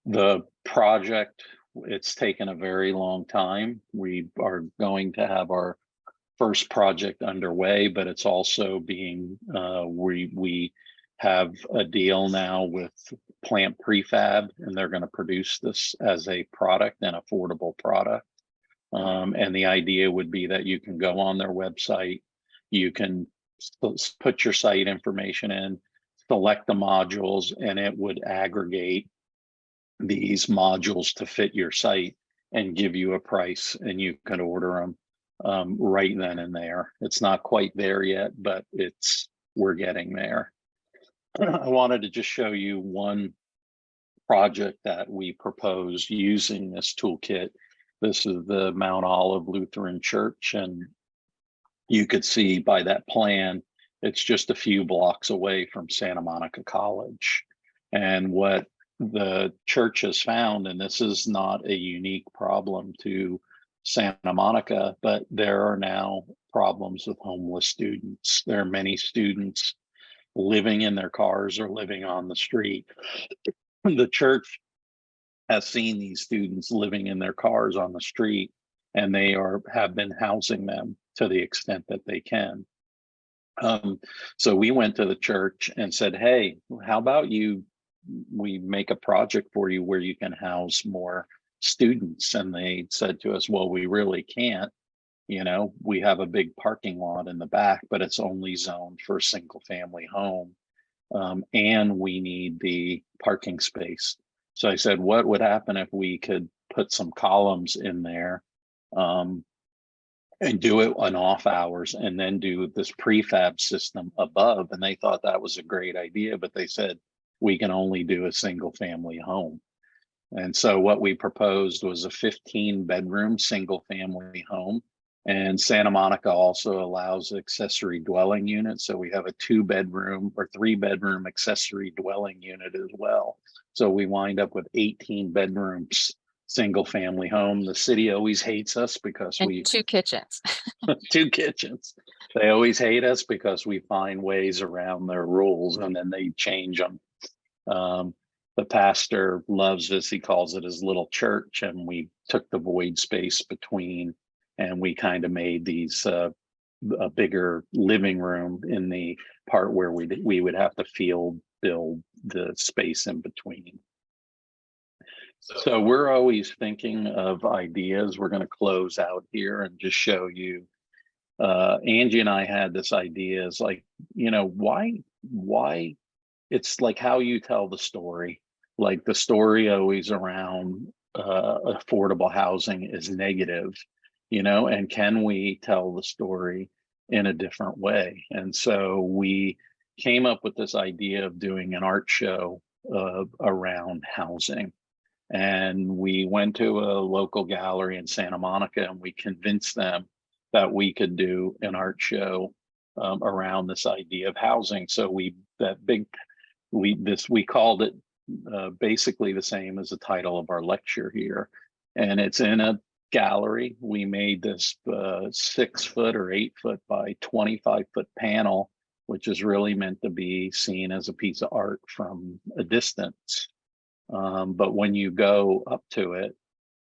The project, it's taken a very long time. We are going to have our first project underway, but it's also being, we have a deal now with Plant Prefab, and they're going to produce this as a product, an affordable product. And the idea would be that you can go on their website, you can put your site information in, select the modules, and it would aggregate these modules to fit your site and give you a price, and you can order them right then and there. It's not quite there yet, but we're getting there. I wanted to just show you one project that we proposed using this toolkit. This is the Mount Olive Lutheran Church, and you could see by that plan, it's just a few blocks away from Santa Monica College. And what the church has found, and this is not a unique problem to Santa Monica, but there are now problems with homeless students. There are many students living in their cars or living on the street. The church has seen these students living in their cars on the street, and they have been housing them to the extent that they can. So we went to the church and said, hey, how about we make a project for you where you can house more students? And they said to us, well, we really can't. We have a big parking lot in the back, but it's only zoned for a single family home. And we need the parking space. So I said, what would happen if we could put some columns in there and do it on off hours, and then do this prefab system above? And they thought that was a great idea, but they said, we can only do a single family home. And so what we proposed was a 15-bedroom single family home. And Santa Monica also allows accessory dwelling units. So we have a 2-bedroom or 3-bedroom accessory dwelling unit as well. So we wind up with 18 bedrooms, single family home. The city always hates us because and 2 kitchens. 2 kitchens. They always hate us because we find ways around their rules, and then they change them. the pastor loves this. He calls it his little church, and we took the void space between, and we kind of made these a bigger living room in the part where we would have to build the space in between. So we're always thinking of ideas. We're going to close out here and just show you. Angie and I had this idea, is like, you know, why it's like how you tell the story. Like the story always around affordable housing is negative, you know, and can we tell the story in a different way? And so we came up with this idea of doing an art show around housing. And we went to a local gallery in Santa Monica, and we convinced them that we could do an art show around this idea of housing. So we called it basically the same as the title of our lecture here, and it's in a gallery. We made this 6 foot or 8 foot by 25 foot panel, which is really meant to be seen as a piece of art from a distance. But when you go up to it,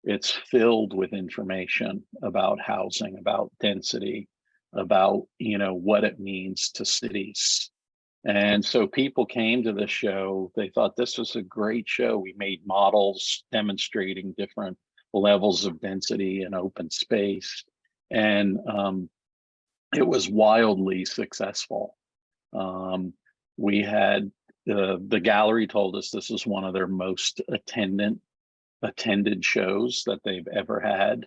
it's filled with information about housing, about density, about, you know, what it means to cities. And so people came to the show. They thought this was a great show. We made models demonstrating different levels of density and open space. And it was wildly successful. We had the gallery told us this was one of their most attended shows that they've ever had.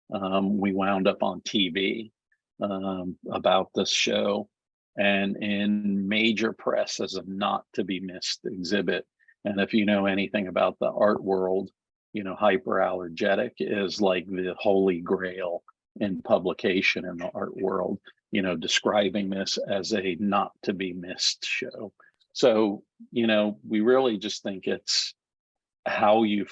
We wound up on TV about this show, and in major press as a not to be missed exhibit. And if you know anything about the art world, you know, hyperallergenic is like the holy grail in publication in the art world, you know, describing this as a not to be missed show. So, you know, we really just think it's how you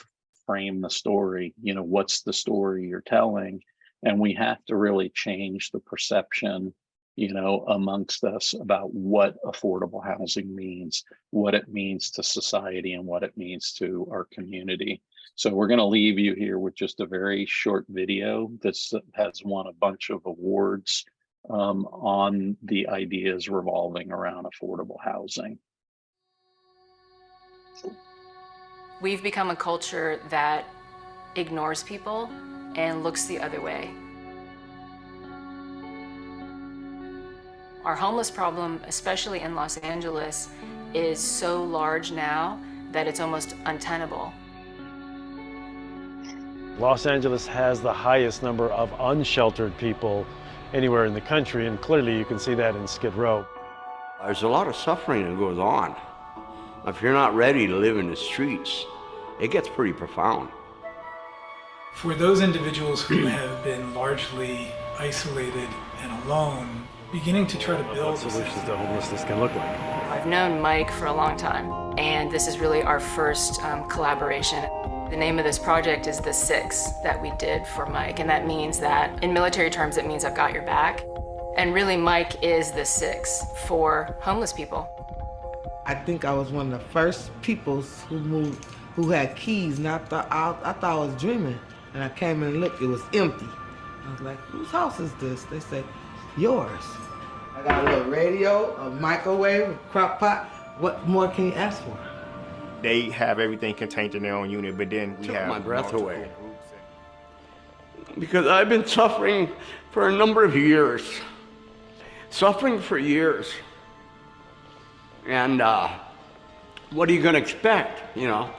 frame the story, you know, what's the story you're telling? And we have to really change the perception, you know, amongst us about what affordable housing means, what it means to society, and what it means to our community. So we're going to leave you here with just a very short video. This has won a bunch of awards on the ideas revolving around affordable housing. We've become a culture that ignores people and looks the other way. Our homeless problem, especially in Los Angeles, is so large now that it's almost untenable. Los Angeles has the highest number of unsheltered people anywhere in the country, and clearly you can see that in Skid Row. There's a lot of suffering that goes on. If you're not ready to live in the streets, it gets pretty profound. For those individuals who have been largely isolated and alone, beginning to try to build solutions to homelessness can look like. I've known Mike for a long time, and this is really our first collaboration. The name of this project is The Six that we did for Mike, and that means that, in military terms, it means I've got your back. And really, Mike is the six for homeless people. I think I was one of the first people who moved, who had keys, and I thought I was dreaming. And I came and looked, it was empty. I was like, whose house is this? They said, yours. I got a little radio, a microwave, a crock pot. What more can you ask for? They have everything contained in their own unit, but then we have my breath away. Because I've been suffering for a number of years. Suffering for years. And what are you going to expect, you know?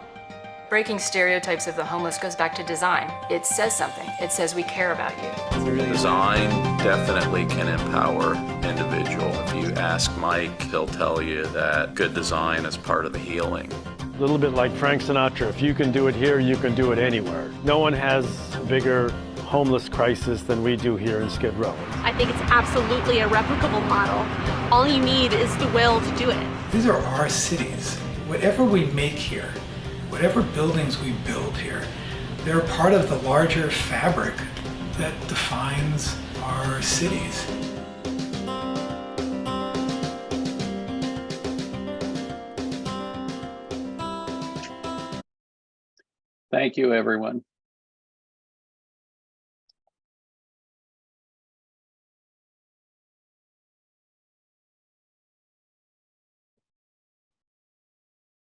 Breaking stereotypes of the homeless goes back to design. It says something. It says we care about you. Design definitely can empower individual. If you ask Mike, he'll tell you that good design is part of the healing. A little bit like Frank Sinatra, if you can do it here, you can do it anywhere. No one has a bigger homeless crisis than we do here in Skid Row. I think it's absolutely a replicable model. All you need is the will to do it. These are our cities. Whatever we make here, whatever buildings we build here, they're part of the larger fabric that defines our cities. Thank you, everyone.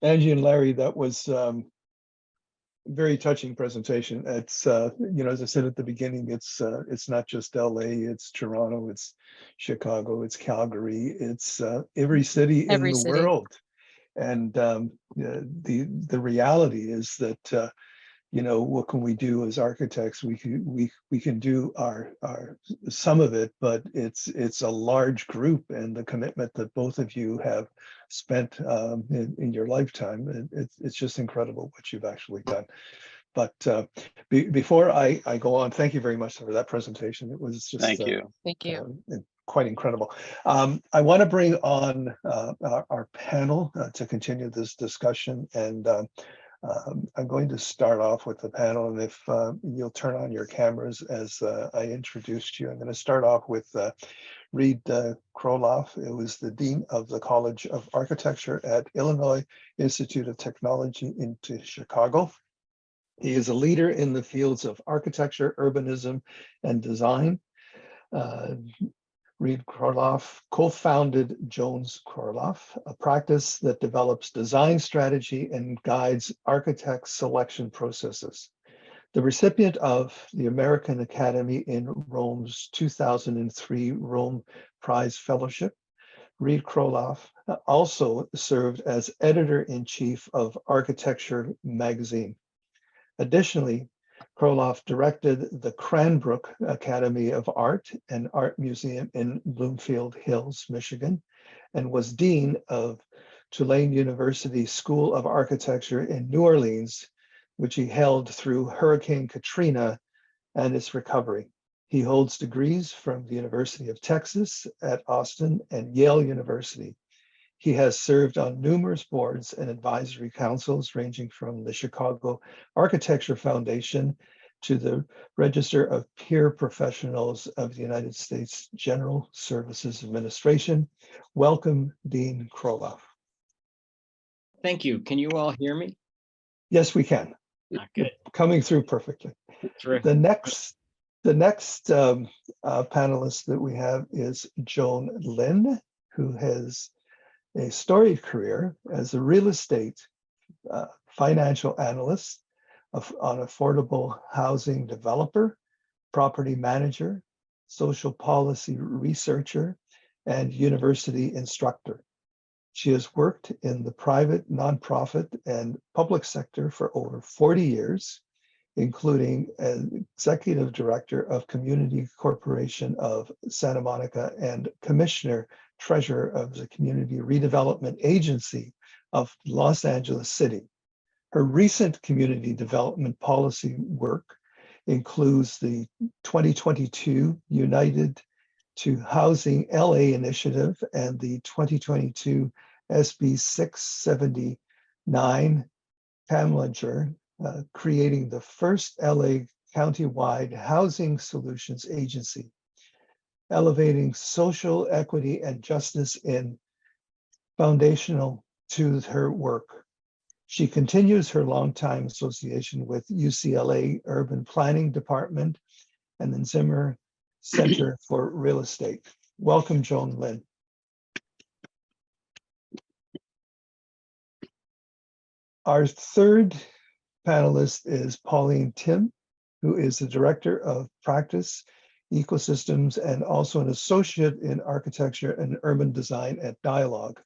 Angie and Larry, that was very touching presentation. It's you know, as I said at the beginning, it's not just LA, it's Toronto, it's Chicago, it's Calgary, it's every city in the world. And the reality is that you know, what can we do as architects? We can do our some of it, but it's a large group, and the commitment that both of you have spent in your lifetime, it's just incredible what you've actually done. But before I go on, thank you very much for that presentation. It was just thank you. Quite incredible. I want to bring on our panel to continue this discussion, and I'm going to start off with the panel, and if you'll turn on your cameras as I introduced you. I'm going to start off with Reed Kroloff, who is the Dean of the College of Architecture at Illinois Institute of Technology in Chicago. He is a leader in the fields of architecture, urbanism, and design. Reed Kroloff co-founded Jones Kroloff, a practice that develops design strategy and guides architect selection processes. The recipient of the American Academy in Rome's 2003 Rome Prize Fellowship, Reed Kroloff also served as editor-in-chief of Architecture magazine. Additionally, Kroloff directed the Cranbrook Academy of Art and Art Museum in Bloomfield Hills, Michigan, and was dean of Tulane University School of Architecture in New Orleans, which he held through Hurricane Katrina and its recovery. He holds degrees from the University of Texas at Austin and Yale University. He has served on numerous boards and advisory councils, ranging from the Chicago Architecture Foundation to the Register of Peer Professionals of the United States General Services Administration. Welcome, Dean Kroloff. Thank you. Can you all hear me? Yes, we can. Good. Coming through perfectly. Terrific. The next panelist that we have is Joan Lynn, who has a storied career as a real estate financial analyst, an affordable housing developer, property manager, social policy researcher, and university instructor. She has worked in the private, nonprofit, and public sector for over 40 years, including as executive director of Community Corporation of Santa Monica and commissioner treasurer of the Community Redevelopment Agency of Los Angeles City. Her recent community development policy work includes the 2022 United to Housing LA initiative and the 2022 SB 679 Pamelager, creating the first LA countywide housing solutions agency, elevating social equity and justice in foundational to her work. She continues her longtime association with UCLA Urban Planning Department and the Zimmer Center for Real Estate. Welcome, Joan Lynn. Our third panelist is Pauline Tim, who is the Director of Practice, Ecosystems, and also an Associate in Architecture and Urban Design at Dialogue.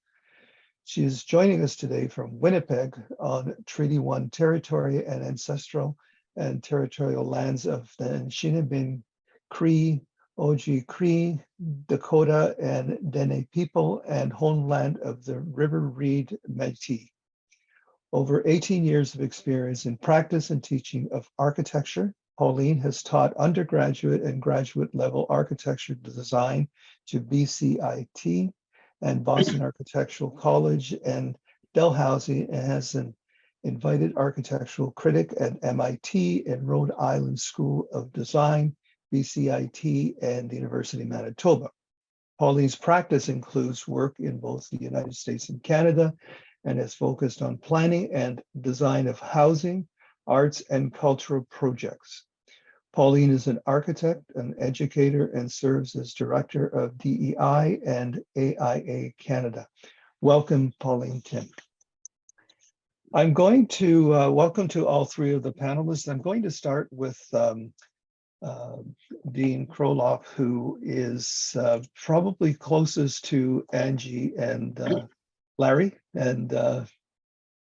She is joining us today from Winnipeg on Treaty 1 territory and ancestral and territorial lands of the Anishinaabe, Cree, Oji-Cree, Dakota, and Dene people, and homeland of the River Reed Métis. Over 18 years of experience in practice and teaching of architecture, Pauline has taught undergraduate and graduate level architecture design to BCIT and Boston Architectural College and Dalhousie, and has an invited architectural critic at MIT and Rhode Island School of Design, BCIT, and the University of Manitoba. Pauline's practice includes work in both the United States and Canada, and has focused on planning and design of housing, arts and cultural projects. Pauline is an architect, an educator, and serves as director of DEI and AIA Canada. Welcome, Pauline Tim. I'm going to welcome to all three of the panelists. I'm going to start with Dean Kroloff, who is probably closest to Angie and Larry. And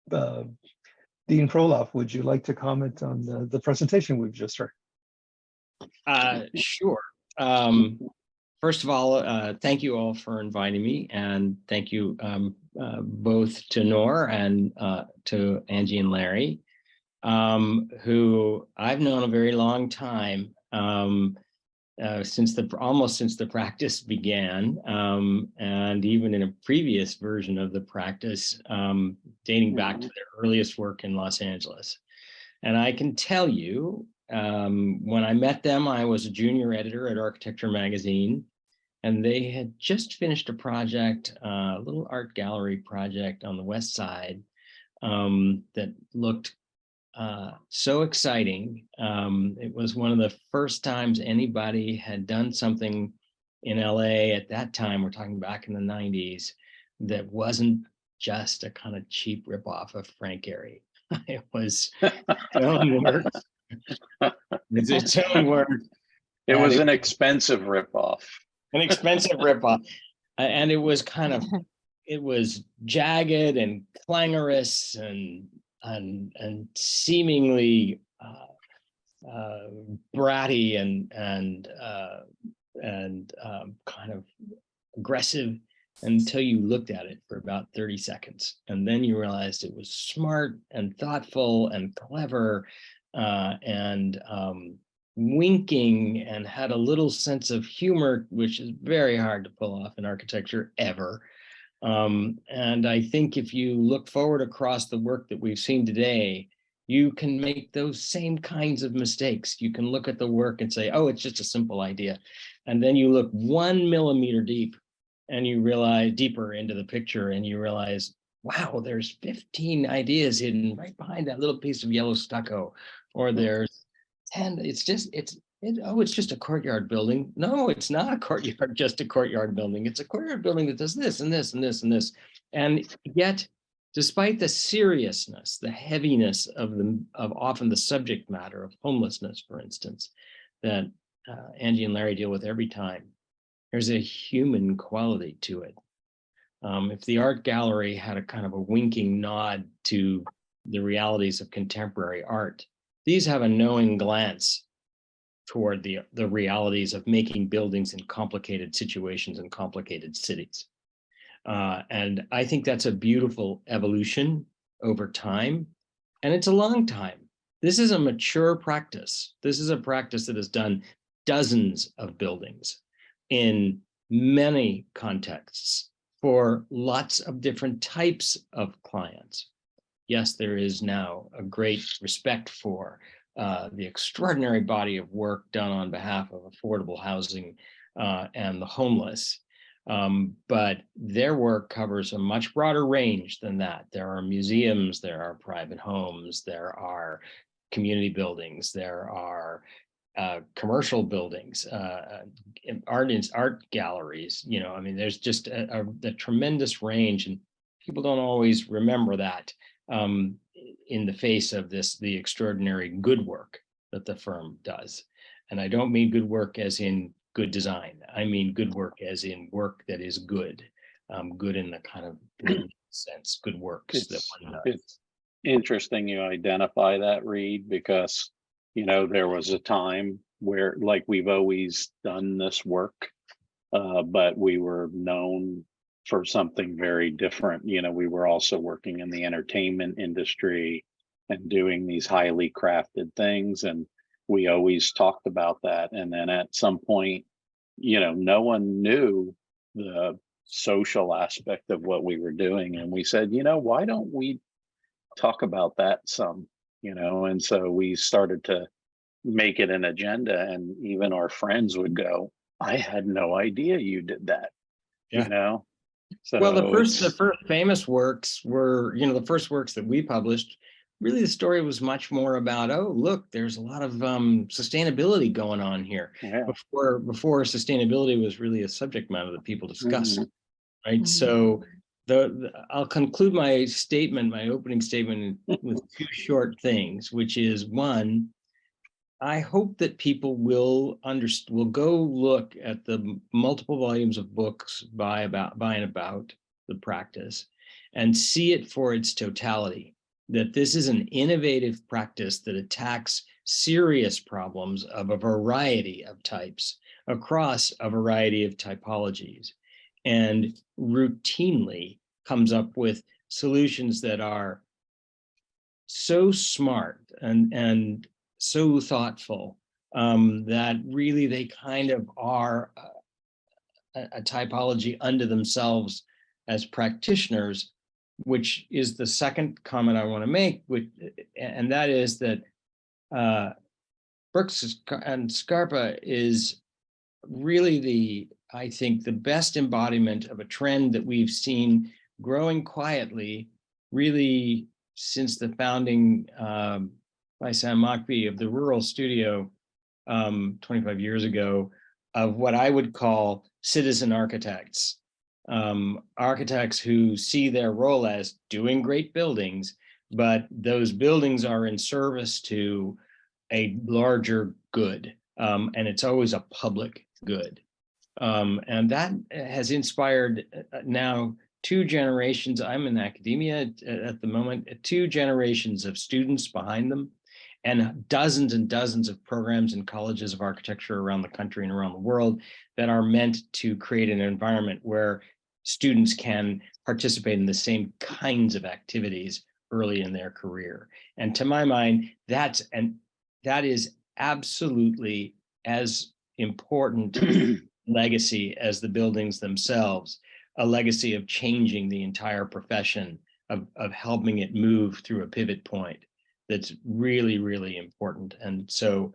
Dean Kroloff, would you like to comment on the presentation we've just heard? Sure. First of all, thank you all for inviting me, and thank you both to NORR and to Angie and Larry, who I've known a very long time, almost since the practice began, and even in a previous version of the practice, dating back to their earliest work in Los Angeles. And I can tell you, when I met them, I was a junior editor at Architecture Magazine, and they had just finished a project, a little art gallery project on the West Side that looked so exciting. It was one of the first times anybody had done something in LA at that time, we're talking back in the 90s, that wasn't just a kind of cheap ripoff of Frank Gehry. It was its own work. It's its own work. It was an expensive ripoff. An expensive ripoff. And it was kind of, it was jagged and clangorous and seemingly bratty and kind of aggressive until you looked at it for about 30 seconds. And then you realized it was smart and thoughtful and clever and winking, and had a little sense of humor, which is very hard to pull off in architecture ever. And I think if you look forward across the work that we've seen today, you can make those same kinds of mistakes. You can look at the work and say, oh, it's just a simple idea. And then you look 1 millimeter deep and you realize deeper into the picture and you realize, wow, there's 15 ideas hidden right behind that little piece of yellow stucco. Or there's 10, it's just a courtyard building. No, it's not a courtyard, just a courtyard building. It's a courtyard building that does this and this and this and this. And yet, despite the seriousness, the heaviness of often the subject matter of homelessness, for instance, that Angie and Larry deal with every time, there's a human quality to it. If the art gallery had a kind of a winking nod to the realities of contemporary art, these have a knowing glance toward the realities of making buildings in complicated situations and complicated cities. And I think that's a beautiful evolution over time. And it's a long time. This is a mature practice. This is a practice that has done dozens of buildings in many contexts for lots of different types of clients. Yes, there is now a great respect for the extraordinary body of work done on behalf of affordable housing and the homeless. But their work covers a much broader range than that. There are museums, there are private homes, there are community buildings, there are commercial buildings, art galleries. I mean, there's just a tremendous range, and people don't always remember that in the face of the extraordinary good work that the firm does. And I don't mean good work as in good design. I mean good work as in work that is good, good in the kind of sense, good works that one does. It's interesting you identify that, Reed, because there was a time where, like, we've always done this work, but we were known for something very different. We were also working in the entertainment industry and doing these highly crafted things. And we always talked about that. And then at some point, no one knew the social aspect of what we were doing. And we said, why don't we talk about that some, and so we started to make it an agenda, and even our friends would go, I had no idea you did that. So well, the first famous works were, the first works that we published really the story was much more about, oh, look, there's a lot of sustainability going on here. Yeah. Before sustainability was really a subject matter that people discussed, right? Mhm. So I'll conclude my statement, my opening statement, with two short things, which is one, I hope that people will go look at the multiple volumes of books by and about the practice and see it for its totality, that this is an innovative practice that attacks serious problems of a variety of types across a variety of typologies, and routinely comes up with solutions that are so smart and so thoughtful, that really they kind of are a typology unto themselves as practitioners, which is the second comment I want to make, and that is that Brooks and Scarpa is really I think the best embodiment of a trend that we've seen growing quietly, really since the founding by Sam Mockbee of the Rural Studio 25 years ago, of what I would call citizen architects. Architects who see their role as doing great buildings, but those buildings are in service to a larger good, and it's always a public good. And that has inspired now 2 generations. I'm in academia at the moment, 2 generations of students behind them, and dozens of programs in colleges of architecture around the country and around the world that are meant to create an environment where students can participate in the same kinds of activities early in their career. And to my mind, that is absolutely as important legacy as the buildings themselves, a legacy of changing the entire profession, of helping it move through a pivot point that's really, really important. And so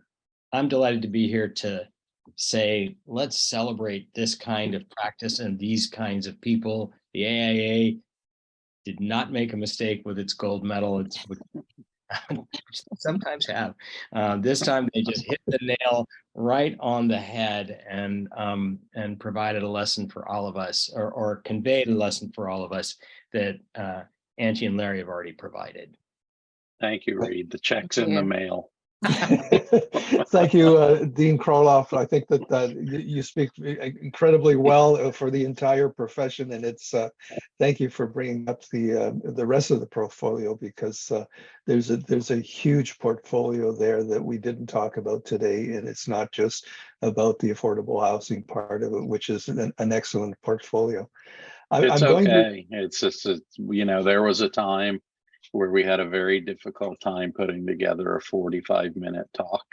I'm delighted to be here to say, let's celebrate this kind of practice and these kinds of people. The AIA did not make a mistake with its gold medal. It's which they sometimes have. This time they just hit the nail right on the head and provided a lesson for all of us, or conveyed a lesson for all of us that Angie and Larry have already provided. Thank you, Reed. The check's in the mail. Thank you, Dean Kroloff. I think that you speak incredibly well for the entire profession, and it's thank you for bringing up the rest of the portfolio, because there's a huge portfolio there that we didn't talk about today, and it's not just about the affordable housing part of it, which is an excellent portfolio. It's okay. It's just there was a time where we had a very difficult time putting together a 45-minute talk.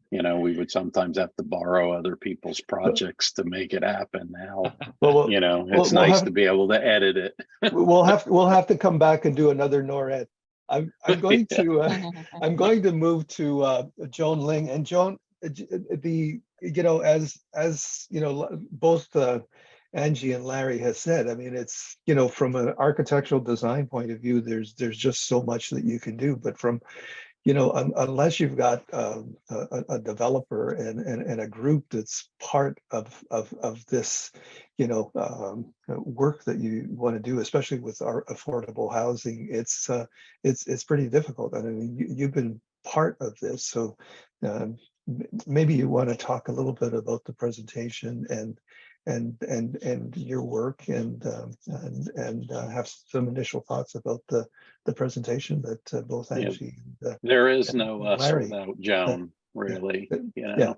We would sometimes have to borrow other people's projects to make it happen. Now, it's nice to be able to edit it. we'll have to come back and do another NORR. I'm going to move to Joan Ling. And Joan, as both Angie and Larry has said, I mean, it's, from an architectural design point of view, there's just so much that you can do. But from, unless you've got a developer and a group that's part of this, work that you want to do, especially with our affordable housing, it's pretty difficult. I mean, you've been part of this, so maybe you want to talk a little bit about the presentation and your work, and have some initial thoughts about the presentation that both Angie and there is no us Larry, without Joan, really. Yeah.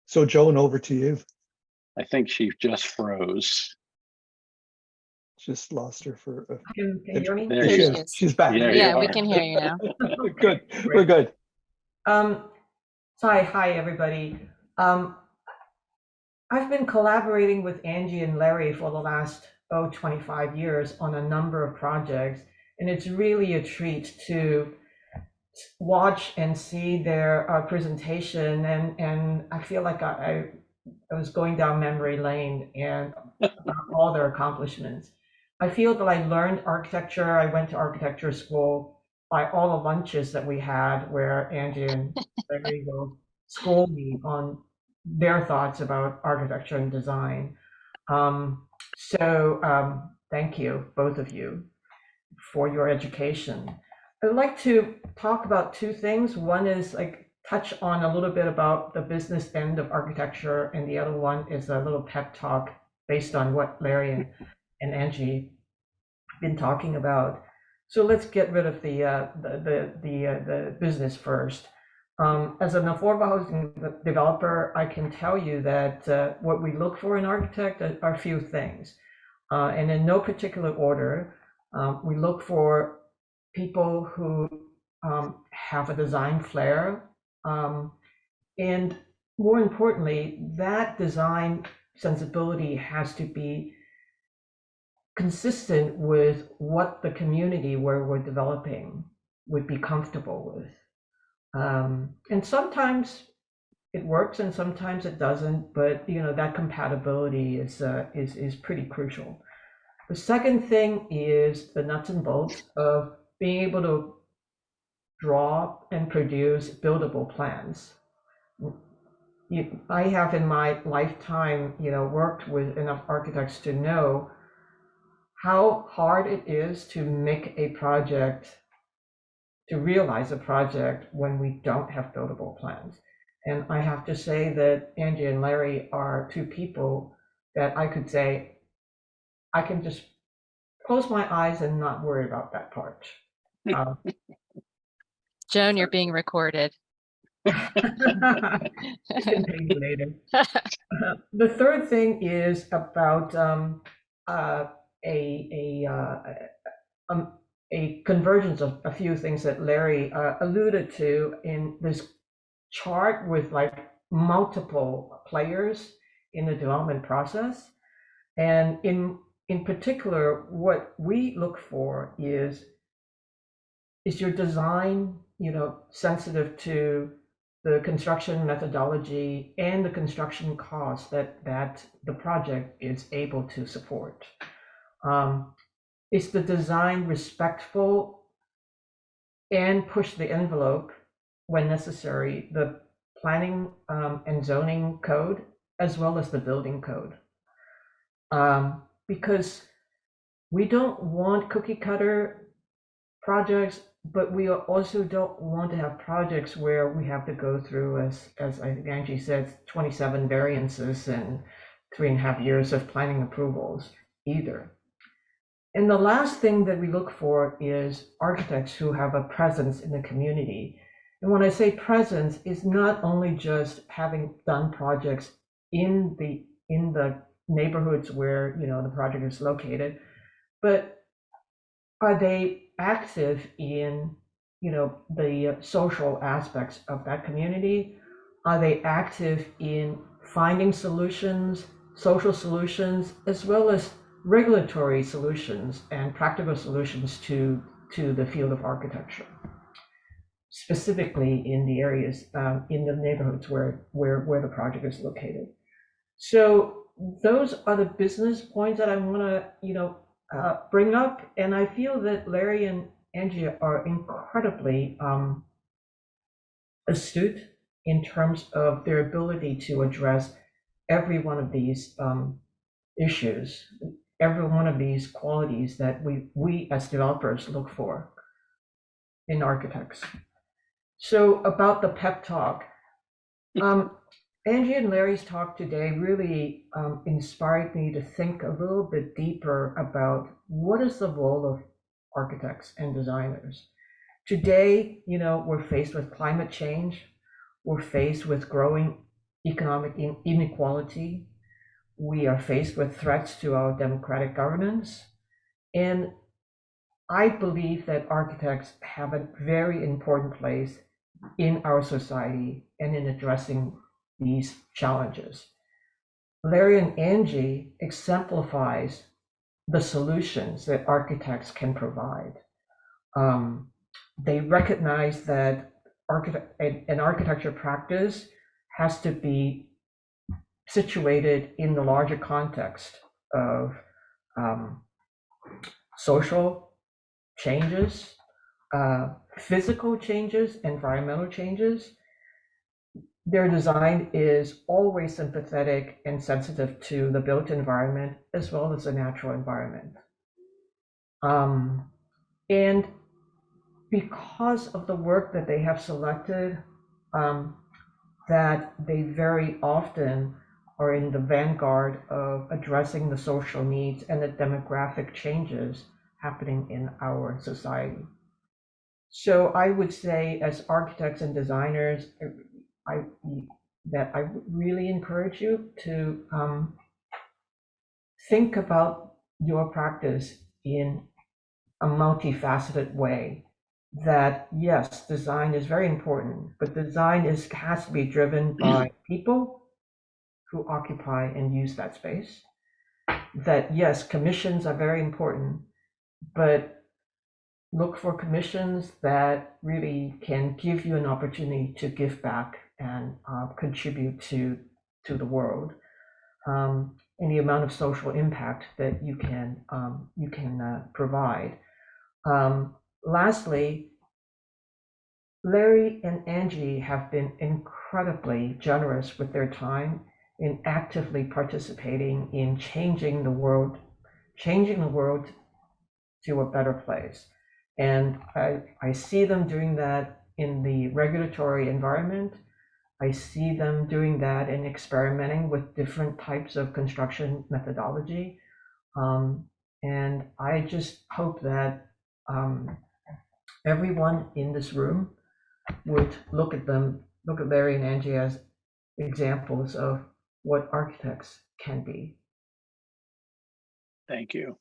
So Joan, over to you. I think she just froze. Just lost her for Can you hear me? There she she is. is. She's back. Yeah, we can hear you now. Good. We're good. Hi everybody. I've been collaborating with Angie and Larry for the last 25 years on a number of projects, and it's really a treat to watch and see their presentation, and I feel like I was going down memory lane and about all their accomplishments. I feel that I learned architecture. I went to architecture school by all the lunches that we had where Angie and Larry will school me on their thoughts about architecture and design. Thank you, both of you, for your education. I'd like to talk about two things. One is like touch on a little bit about the business end of architecture, and the other one is a little pep talk based on what Larry and Angie have been talking about. So let's get rid of the business first. As an affordable housing developer, I can tell you that what we look for in architect are a few things. And in no particular order, we look for people who have a design flair. And more importantly, that design sensibility has to be consistent with what the community where we're developing would be comfortable with. And sometimes it works and sometimes it doesn't, but that compatibility is pretty crucial. The second thing is the nuts and bolts of being able to draw and produce buildable plans. I have in my lifetime, worked with enough architects to know how hard it is to make a project, to realize a project when we don't have buildable plans. And I have to say that Angie and Larry are two people that I could say, I can just close my eyes and not worry about that part. Joan, you're being recorded. You can pay me later. The third thing is about a convergence of a few things that Larry alluded to in this chart with like multiple players in the development process. And in particular, what we look for is your design, sensitive to the construction methodology and the construction costs that the project is able to support. Is the design respectful and push the envelope when necessary, the planning and zoning code, as well as the building code? Because we don't want cookie cutter projects, but we also don't want to have projects where we have to go through, as I think Angie said, 27 variances and 3.5 years of planning approvals either. And the last thing that we look for is architects who have a presence in the community. And when I say presence, it's not only just having done projects in the neighborhoods where the project is located, but are they active in the social aspects of that community? Are they active in finding solutions, social solutions, as well as regulatory solutions and practical solutions to the field of architecture, specifically in the areas, in the neighborhoods where the project is located? So those are the business points that I want to bring up, and I feel that Larry and Angie are incredibly astute in terms of their ability to address every one of these issues, every one of these qualities that we as developers look for in architects. So about the pep talk, Angie and Larry's talk today really inspired me to think a little bit deeper about what is the role of architects and designers. Today, we're faced with climate change. We're faced with growing economic inequality. We are faced with threats to our democratic governance. And I believe that architects have a very important place in our society and in addressing these challenges. Larry and Angie exemplifies the solutions that architects can provide. They recognize that an architecture practice has to be situated in the larger context of social changes, physical changes, environmental changes. Their design is always sympathetic and sensitive to the built environment as well as the natural environment. And because of the work that they have selected, that they very often are in the vanguard of addressing the social needs and the demographic changes happening in our society. So I would say, as architects and designers, I would really encourage you to think about your practice in a multifaceted way. That yes, design is very important, but design has to be driven by people who occupy and use that space. That yes, commissions are very important, but look for commissions that really can give you an opportunity to give back and contribute to the world, and the amount of social impact that you can provide. Lastly, Larry and Angie have been incredibly generous with their time in actively participating in changing the world to a better place. And I see them doing that in the regulatory environment. I see them doing that in experimenting with different types of construction methodology. And I just hope that everyone in this room would look at Larry and Angie as examples of what architects can be. Thank you.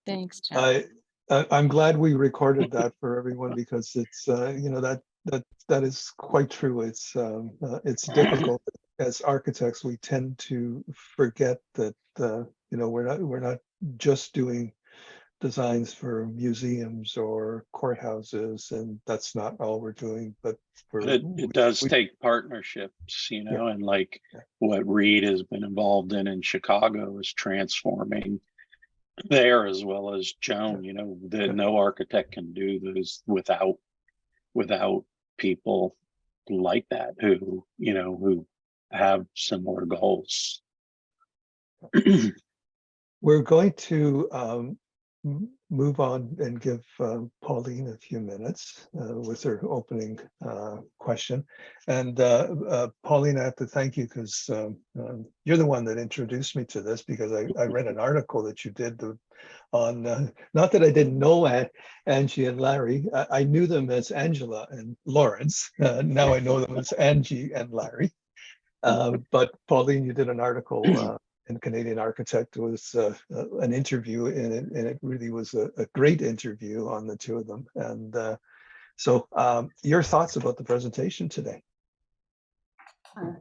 Thanks, John. I'm glad we recorded that for everyone because it's that is quite true. It's difficult as architects. We tend to forget that we're not just doing designs for museums or courthouses, and that's not all we're doing. But it does take partnerships, and like what Reed has been involved in Chicago is transforming there, as well as Joan. That no architect can do those without people like that who have similar goals. We're going to move on and give Pauline a few minutes with her opening question. And Pauline, I have to thank you because you're the one that introduced me to this, because I read an article that you did on, not that I didn't know Angie and Larry. I knew them as Angela and Lawrence. Now I know them as Angie and Larry. But Pauline, you did an article in Canadian Architect. It was an interview, and it really was a great interview on the two of them. And so your thoughts about the presentation today?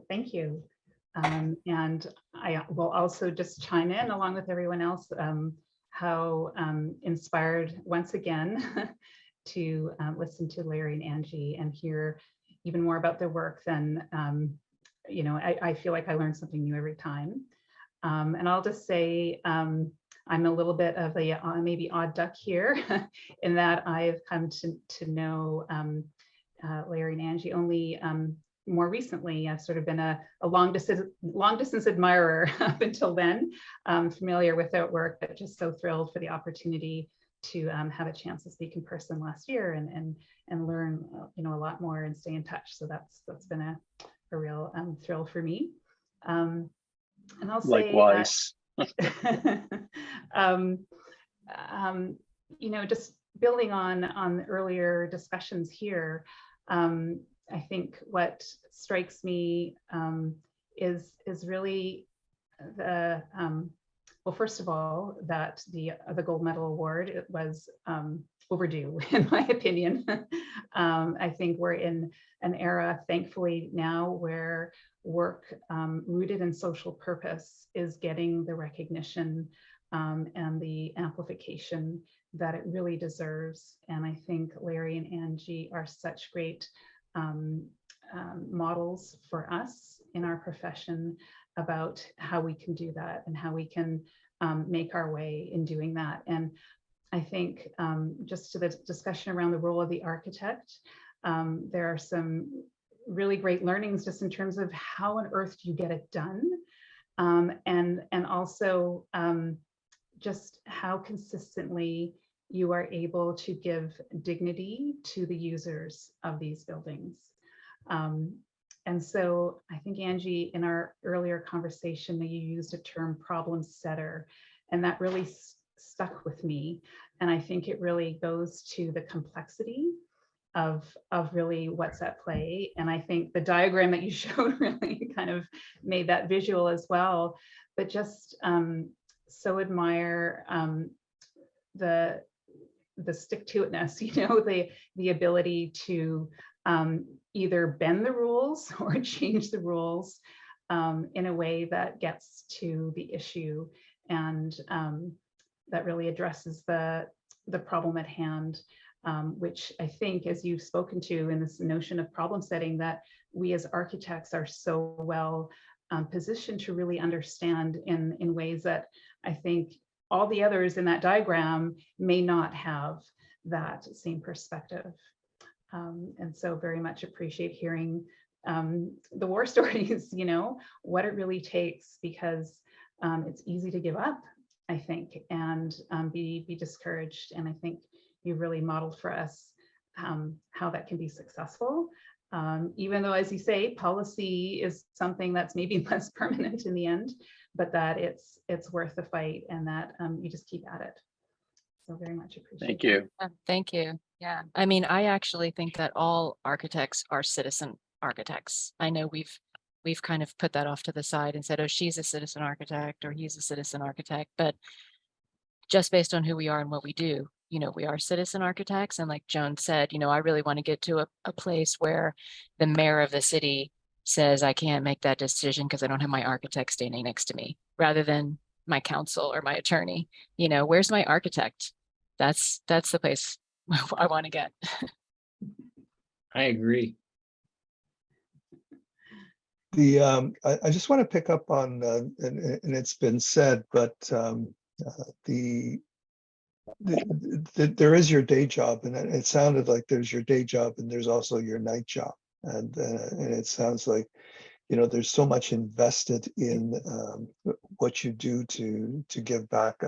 Thank you. And I will also just chime in along with everyone else, how inspired once again to listen to Larry and Angie and hear even more about their work than, I feel like I learn something new every time. And I'll just say I'm a little bit of a maybe odd duck here in that I've come to know Larry and Angie only more recently. I've sort of been a long distance admirer up until then, familiar with their work, but just so thrilled for the opportunity to have a chance to speak in person last year and learn a lot more and stay in touch. So that's been a real thrill for me. And I'll say likewise. Just building on earlier discussions here, I think what strikes me is really the well, first of all, that the gold medal award, it was overdue, in my opinion. I think we're in an era, thankfully now, where work rooted in social purpose is getting the recognition and the amplification that it really deserves. And I think Larry and Angie are such great models for us in our profession about how we can do that and how we can make our way in doing that. And I think just to the discussion around the role of the architect, there are some really great learnings just in terms of how on earth do you get it done, and also just how consistently you are able to give dignity to the users of these buildings. And so I think, Angie, in our earlier conversation, that you used a term problem setter, and that really stuck with me. And I think it really goes to the complexity of really what's at play. And I think the diagram that you showed really kind of made that visual as well. But just so admire the stick-to-itness, you know, the ability to either bend the rules or change the rules in a way that gets to the issue and that really addresses the problem at hand, which I think, as you've spoken to in this notion of problem setting, that we as architects are so well positioned to really understand in ways that I think all the others in that diagram may not have that same perspective. And so very much appreciate hearing the war stories, you know, what it really takes, because it's easy to give up, I think, and be discouraged. And I think you've really modeled for us how that can be successful. Even though, as you say, policy is something that's maybe less permanent in the end, but that it's worth the fight, and that you just keep at it. So very much appreciate it. Thank you. Thank you. Yeah. I mean, I actually think that all architects are citizen architects. I know we've kind of put that off to the side and said, oh, she's a citizen architect or he's a citizen architect, but just based on who we are and what we do, you know, we are citizen architects. And like Joan said, you know, I really want to get to a place where the mayor of the city says, I can't make that decision because I don't have my architect standing next to me, rather than my counsel or my attorney. You know, where's my architect? That's the place I want to get. I agree. I just want to pick up on, and it's been said, but there is your day job, and it sounded like there's your day job and there's also your night job, and it sounds like, you know, there's so much invested in what you do to give back.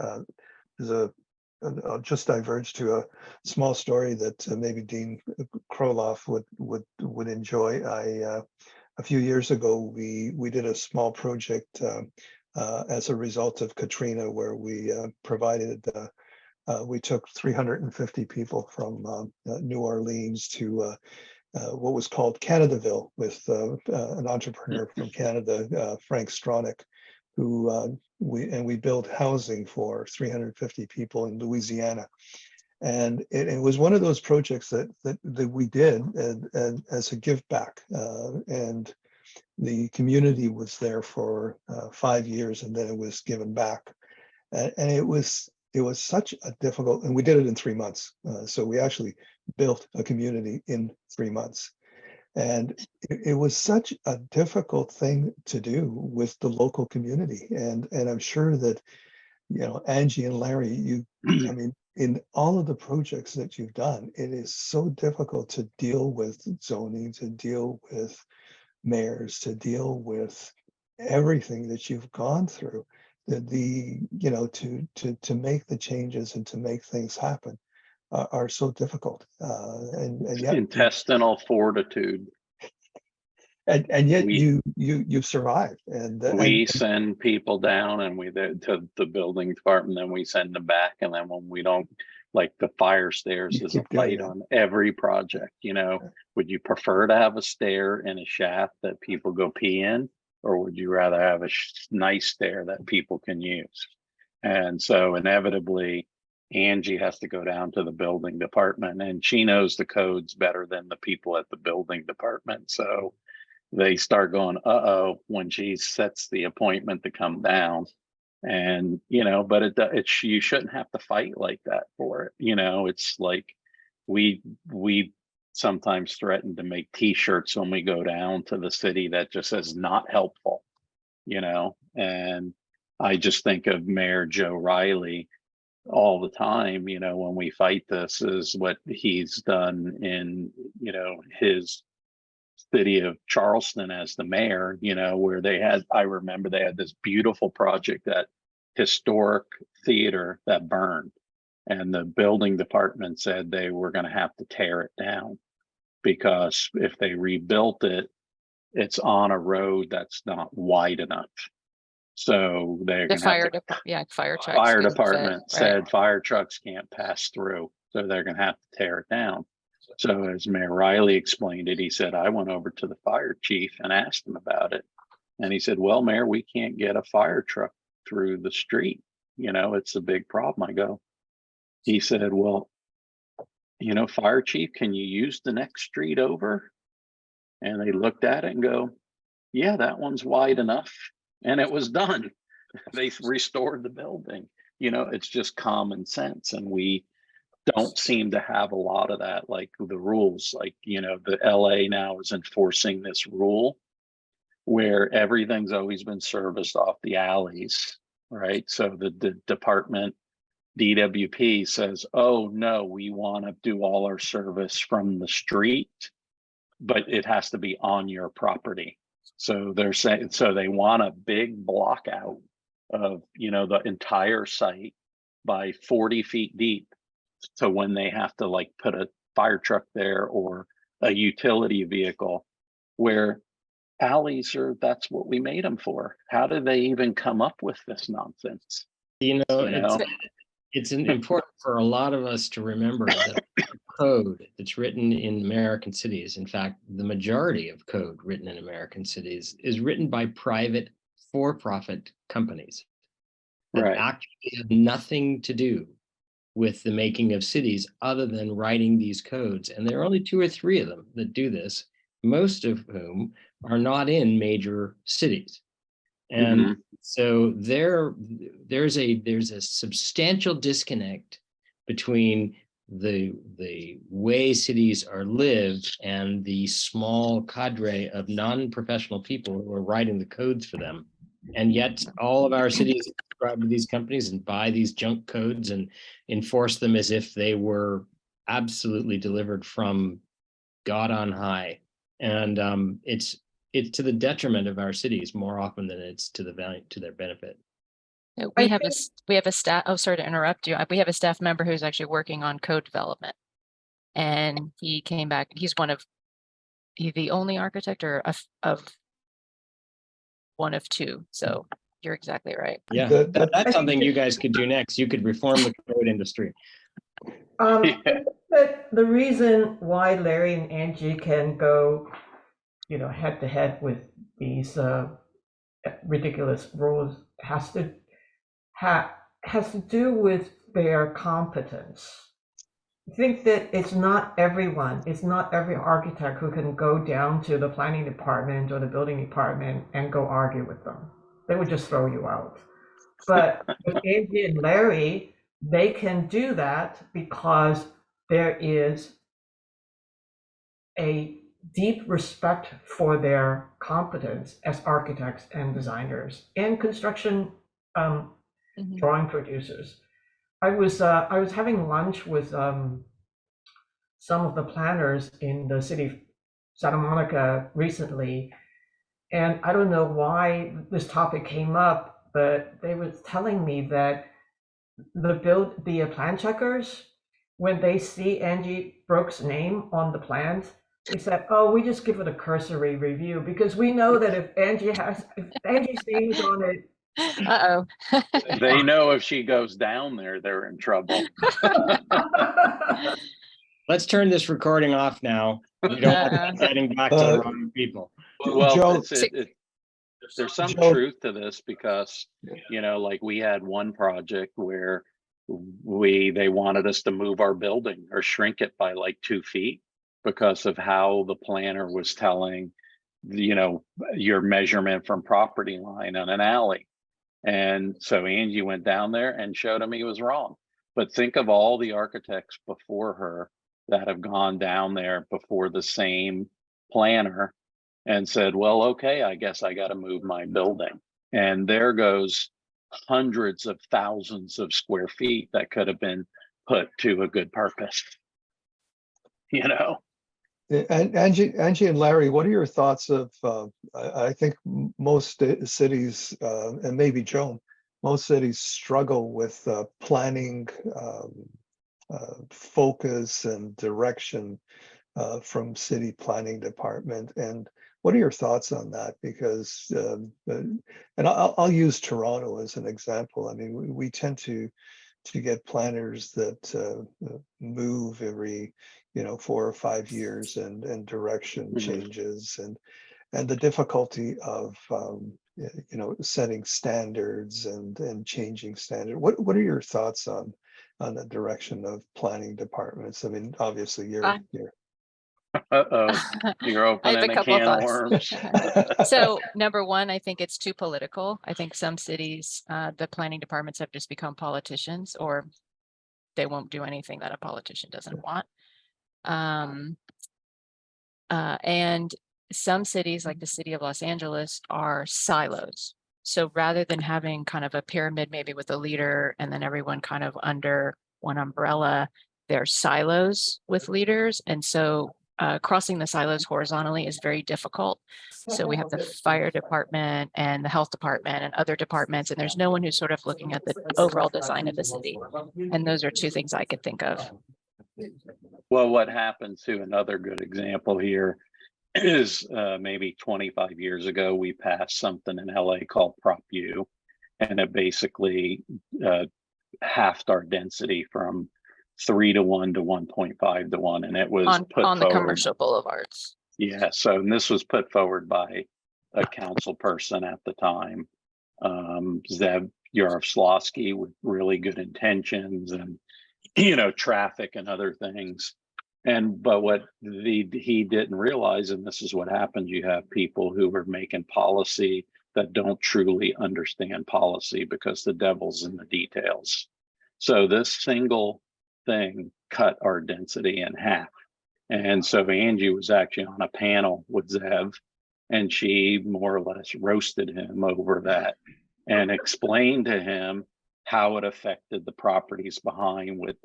I'll just diverge to a small story that maybe Dean Kroloff would enjoy. A few years ago, we did a small project as a result of Katrina, where we provided. We took 350 people from New Orleans to what was called Canadaville, with an entrepreneur from Canada, Frank Stronach, who we built housing for 350 people in Louisiana. And it was one of those projects that we did and as a give back, and the community was there for 5 years, and then it was given back, and it was such a difficult, and we did it in 3 months. So we actually built a community in 3 months, and it was such a difficult thing to do with the local community. And I'm sure that, you know, Angie and Larry, I mean, in all of the projects that you've done, it is so difficult to deal with zoning, to deal with mayors, to deal with everything that you've gone through. You know, to make the changes and to make things happen are so difficult, and yet Intestinal fortitude. And yet you've survived. And we send people down, and to the building department, then we send them back. And then when we don't, like the fire stairs is a fight on every project. You know, would you prefer to have a stair in a shaft that people go pee in, or would you rather have a nice stair that people can use? And so inevitably, Angie has to go down to the building department, and she knows the codes better than the people at the building department. So they start going, uh-oh, when she sets the appointment to come down. And, you know, but you shouldn't have to fight like that for it. You know, it's like we sometimes threaten to make T-shirts when we go down to the city that just says "not helpful," And I just think of Mayor Joe Riley all the time. When we fight this, is what he's done in his city of Charleston as the mayor. Where I remember they had this beautiful project, that historic theater that burned, and the building department said they were going to have to tear it down, because if they rebuilt it, it's on a road that's not wide enough. So they're The going to have fire to, fire trucks. fire couldn't fit, department said right? fire trucks can't pass through. So they're going to have to tear it down. So as Mayor Riley explained it, he said, I went over to the fire chief and asked him about it. And he said, well, Mayor, we can't get a fire truck through the street. It's a big problem. He said, well, fire chief, can you use the next street over? And they looked at it and go, yeah, that one's wide enough. And it was done. They restored the building. It's just common sense. And we don't seem to have a lot of that, like the rules, like, the LA now is enforcing this rule where everything's always been serviced off the alleys, right? So the department, DWP, says, oh no, we want to do all our service from the street, but it has to be on your property. So they're saying, so they want a big block out of, the entire site by 40 feet deep. So when they have to like put a fire truck there or a utility vehicle, where alleys that's what we made them for. How did they even come up with this nonsense? It's important for a lot of us to remember that code that's written in American cities, in fact, the majority of code written in American cities is written by private for-profit companies that actually have nothing to do with the making of cities other than writing these codes. And there are only 2 or 3 of them that do this, most of whom are not in major cities. And so there's a substantial disconnect between the way cities are lived and the small cadre of non-professional people who are writing the codes for them. And yet all of our cities subscribe to these companies and buy these junk codes and enforce them as if they were absolutely delivered from God on high. And it's to the detriment of our cities more often than it's to their benefit. We have a staff. Oh, sorry to interrupt you. We have a staff member who's actually working on code development, and he came back. He's the only architect or of one of 2. So you're exactly right. Yeah, that's something you guys could do next. You could reform the code industry. But the reason why Larry and Angie can go, head to head with these ridiculous rules has to do with their competence. I think that it's not every architect who can go down to the planning department or the building department and go argue with them. They would just throw you out. But with Angie and Larry, they can do that because there is a deep respect for their competence as architects and designers and construction drawing producers. I was having lunch with some of the planners in the city of Santa Monica recently, and I don't know why this topic came up, but they were telling me that the plan checkers, when they see Angie Brooks' name on the plans, they said, "Oh, we just give it a cursory review because we know that if Angie's name is on it." They know if she goes down there, they're in trouble. Let's turn this recording off now. We don't want to getting back to the wrong people. Well, there's some truth to this because, like we had one project where they wanted us to move our building or shrink it by like 2 feet because of how the planner was telling, your measurement from property line on an alley. And so Angie went down there and showed him he was wrong. But think of all the architects before her that have gone down there before the same planner and said, well, okay, I guess I got to move my building. And there goes hundreds of thousands of square feet that could have been put to a good purpose. You know? And Angie and Larry, what are your thoughts of, I think most cities, and maybe Joan, most cities struggle with planning focus and direction from city planning department. And what are your thoughts on that? Because, and I'll use Toronto as an example. I mean, we tend to get planners that move every 4 or 5 years, and direction changes, and the difficulty of setting standards and changing standard. What are your thoughts on the direction of planning departments? I mean, obviously you're Uh-oh, you're I have opening a a couple can of thoughts. worms. So number one, I think it's too political. I think some cities, the planning departments have just become politicians, or they won't do anything that a politician doesn't want. And some cities, like the city of Los Angeles, are silos. So rather than having kind of a pyramid, maybe with a leader and then everyone kind of under one umbrella, they're silos with leaders. And so crossing the silos horizontally is very difficult. So we have the fire department and the health department and other departments, and there's no one who's sort of looking at the overall design of the city. And those are two things I could think of. Well, what happened to another good example here is maybe 25 years ago, we passed something in LA called Prop U, and it basically halved our density from 3 to 1 to 1.5 to 1, and it was put on the forward. commercial boulevards. Yeah, so and this was put forward by a council person at the time, Zev Yaroslawski, with really good intentions and traffic and other things. But what he didn't realize, and this is what happens, you have people who are making policy that don't truly understand policy, because the devil's in the details. So this single thing cut our density in half. And so Angie was actually on a panel with Zev, and she more or less roasted him over that and explained to him how it affected the properties behind with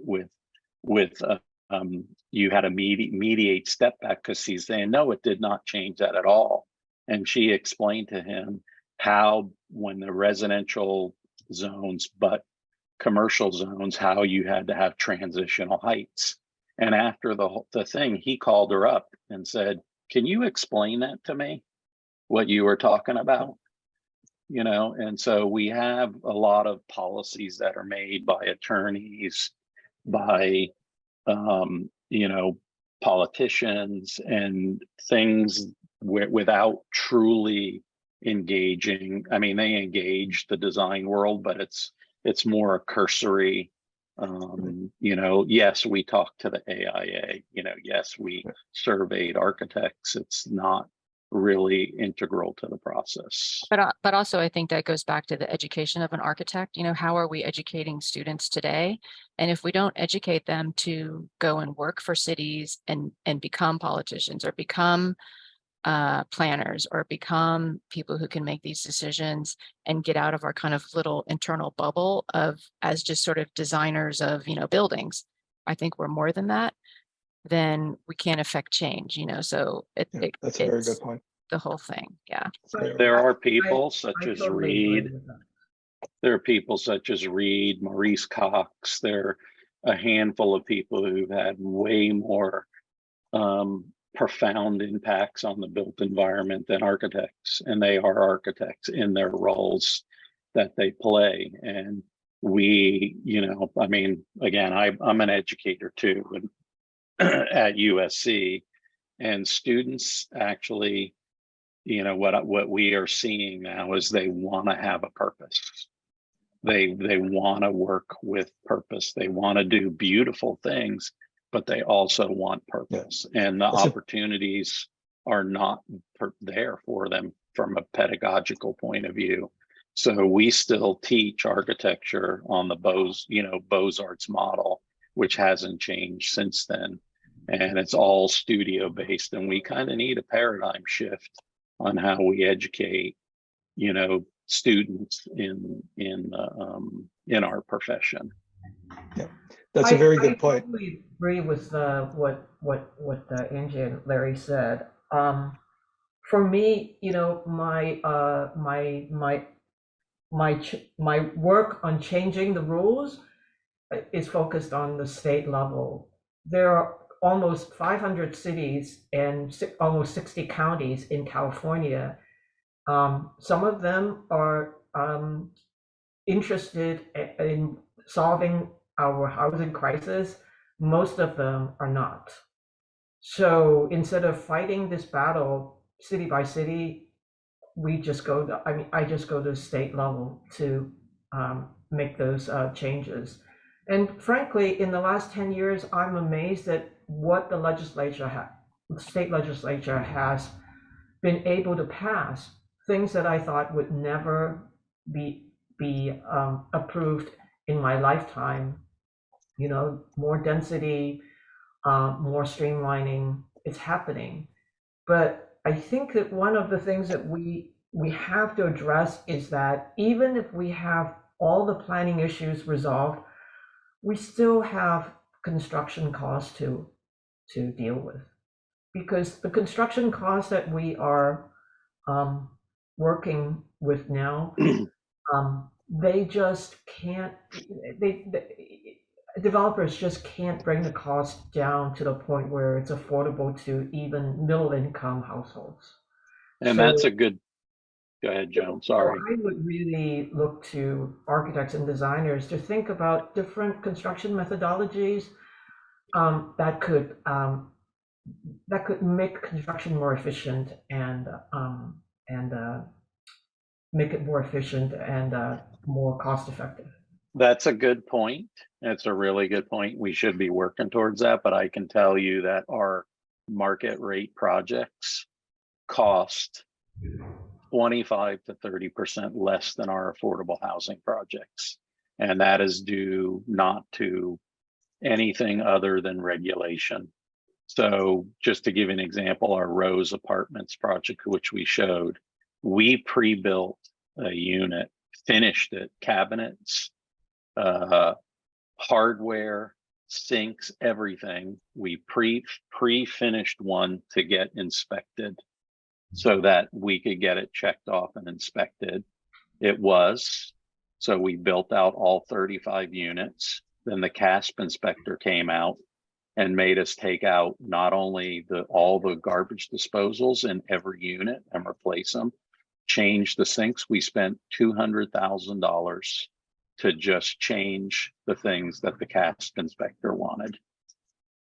you had to mediate step back, because he's saying, no, it did not change that at all. And she explained to him how, when the residential zones, but commercial zones, how you had to have transitional heights. And after the thing, he called her up and said, can you explain that to me, what you were talking about? And so we have a lot of policies that are made by attorneys, by politicians, and things without truly engaging. I mean, they engage the design world, but it's more a cursory. Yes, we talked to the AIA, yes, we surveyed architects. It's not really integral to the process. But also, I think that goes back to the education of an architect. How are we educating students today? And if we don't educate them to go and work for cities and become politicians, or become planners, or become people who can make these decisions and get out of our kind of little internal bubble of as just sort of designers of buildings, I think we're more than that. Then we can't affect change. So that's a very good point. The whole thing, yeah. There are people such as Reed. There are people such as Reed, Maurice Cox. There are a handful of people who've had way more profound impacts on the built environment than architects, and they are architects in their roles that they play. And we, I mean, again, I'm an educator too, at USC, and students actually, what we are seeing now is they want to have a purpose. They want to work with purpose. They want to do beautiful things, but they also want purpose. And the opportunities are not there for them from a pedagogical point of view. So we still teach architecture on the Beaux-Arts model, which hasn't changed since then. and it's all studio based. And we kind of need a paradigm shift on how we educate, you know, students in our profession. Yeah, that's a very good point. I totally agree with what Angie and Larry said. For me, you know, my work on changing the rules is focused on the state level. There are almost 500 cities and almost 60 counties in California. Some of them are interested in solving our housing crisis. Most of them are not. So instead of fighting this battle city by city, we just go to, I mean, I just go to state level to make those changes. And frankly, in the last 10 years, I'm amazed at what the state legislature has been able to pass, things that I thought would never be approved in my lifetime. You know, more density, more streamlining, it's happening. But I think that one of the things that we have to address is that even if we have all the planning issues resolved, we still have construction costs to deal with. Because the construction costs that we are working with now, they just can't, developers just can't bring the cost down to the point where it's affordable to even middle income households. And So- that's a good, go ahead, Joan, sorry. So I would really look to architects and designers to think about different construction methodologies that could make construction more efficient and make it more efficient and more cost effective. That's a good point. That's a really good point. We should be working towards that, but I can tell you that our market rate projects cost 25 to 30% less than our affordable housing projects. And that is due not to anything other than regulation. So just to give you an example, our Rose Apartments project, which we showed, we pre-built a unit, finished it, cabinets, hardware, sinks, everything. We pre-finished one to get inspected so that we could get it checked off and inspected. It was. So we built out all 35 units. Then the CASP inspector came out and made us take out not only all the garbage disposals in every unit and replace them, change the sinks. We spent $200,000 to just change the things that the CASP inspector wanted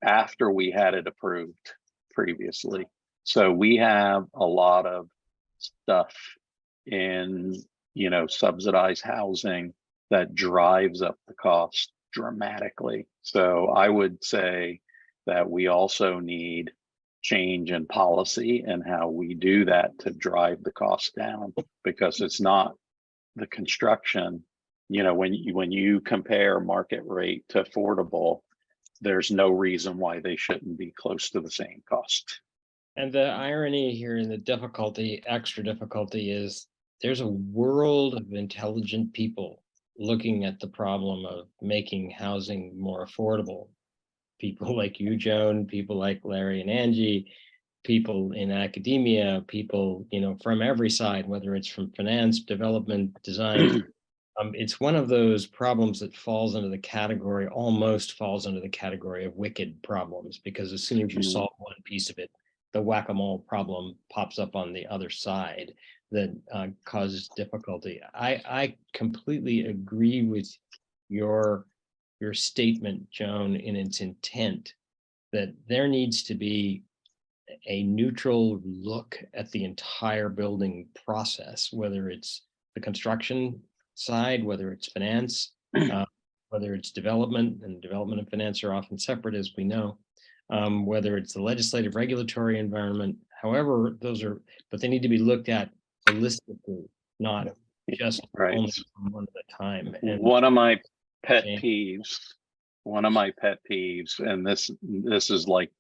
after we had it approved previously. So we have a lot of stuff in, you know, subsidized housing that drives up the cost dramatically. So I would say that we also need change in policy and how we do that to drive the cost down, because it's not the construction. You know, when you compare market rate to affordable, there's no reason why they shouldn't be close to the same cost. And the irony here and the difficulty, extra difficulty, is there's a world of intelligent people looking at the problem of making housing more affordable. People like you, Joan, people like Larry and Angie, people in academia, people, you know, from every side, whether it's from finance, development, design. It's one of those problems that almost falls under the category of wicked problems, because as soon as you solve one piece of it, the whack-a-mole problem pops up on the other side that causes difficulty. I completely agree with your statement, Joan, in its intent that there needs to be a neutral look at the entire building process, whether it's the construction side, whether it's finance, whether it's development, and development and finance are often separate, as we know, whether it's the legislative regulatory environment, however, but they need to be looked at holistically, not just only from one at a time. And one of my pet peeves, and this is like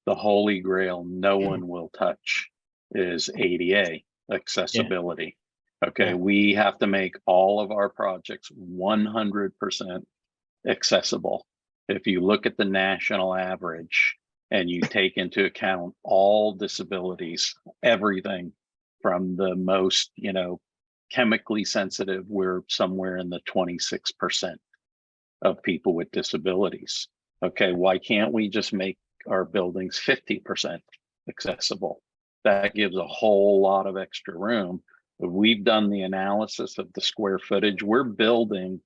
the holy grail no one will touch is ADA accessibility. Okay, we have to make all of our projects 100% accessible. If you look at the national average and you take into account all disabilities, everything from the most, chemically sensitive, we're somewhere in the 26% of people with disabilities. Okay, why can't we just make our buildings 50% accessible? That gives a whole lot of extra room. We've done the analysis of the square footage. We're building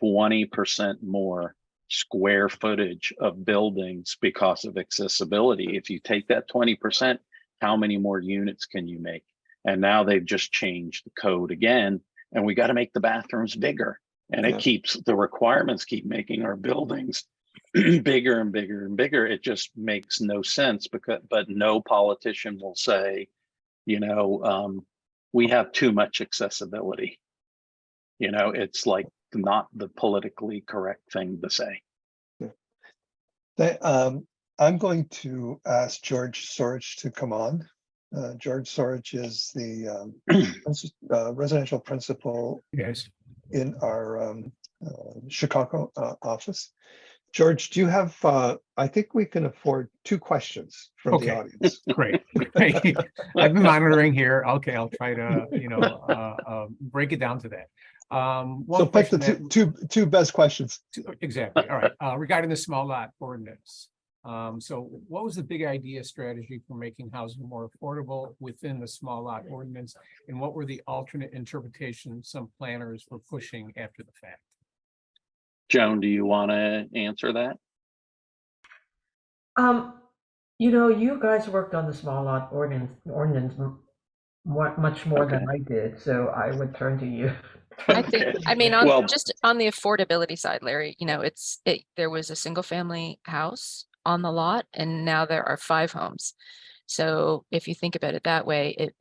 20% more square footage of buildings because of accessibility. If you take that 20%, how many more units can you make? And now they've just changed the code again, and we got to make the bathrooms bigger. And it keeps, the requirements keep making our buildings bigger and bigger and bigger. It just makes no sense, but no politician will say, we have too much accessibility. It's like not the politically correct thing to say. I'm going to ask George Sorich to come on. George Sorich is the residential principal in our Chicago office. George, do you have, I think we can afford 2 questions from the audience. Great. I've been monitoring here. Okay, I'll try to, break it down to that. So pick the two best questions. Exactly. All right. Regarding the small lot ordinance. So what was the big idea strategy for making housing more affordable within the small lot ordinance? And what were the alternate interpretations some planners were pushing after the fact? Joan, do you want to answer that? You guys worked on the small lot ordinance much more than I did, so I would turn to you. Just on the affordability side, Larry, there was a single family house on the lot, and now there are 5 homes. So if you think about it that way,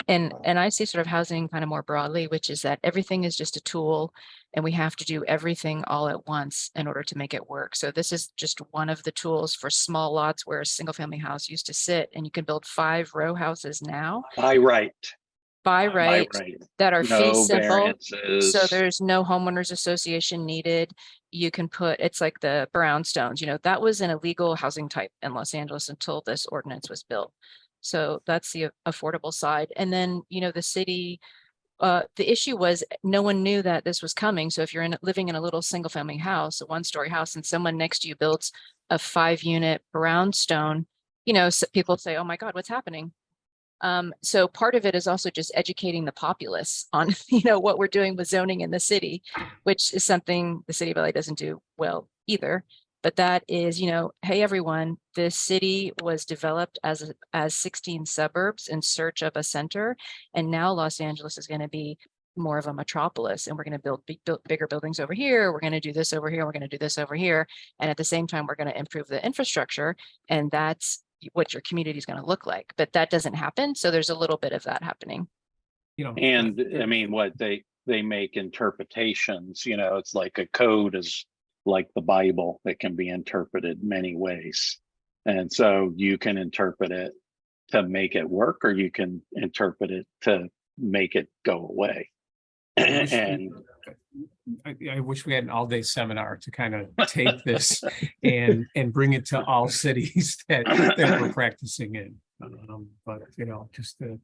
and I see sort of housing kind of more broadly, which is that everything is just a tool, and we have to do everything all at once in order to make it work. So this is just one of the tools for small lots where a single family house used to sit, and you can build 5 row houses now. By right. That are fee simple. Variances. So there's no homeowners association needed. You can it's like the brownstones, that was an illegal housing type in Los Angeles until this ordinance was built. So that's the affordable side. And then, the city, the issue was no one knew that this was coming. So if you're living in a little single family house, a 1-story house, and someone next to you builds a 5-unit brownstone, people say, oh my God, what's happening? So part of it is also just educating the populace on, what we're doing with zoning in the city, which is something the city of LA doesn't do well either. But that is, hey, everyone, this city was developed as 16 suburbs in search of a center. And now Los Angeles is going to be more of a metropolis, and we're going to build bigger buildings over here. We're going to do this over here. We're going to do this over here. And at the same time, we're going to improve the infrastructure. And that's what your community is going to look like. But that doesn't happen. So there's a little bit of that happening. And I mean, what they make interpretations, it's like a code is like the Bible. It can be interpreted many ways. And so you can interpret it to make it work, or you can interpret it to make it go away. I wish we had an all-day seminar to kind of take this and bring it to all cities that we're practicing in. But just a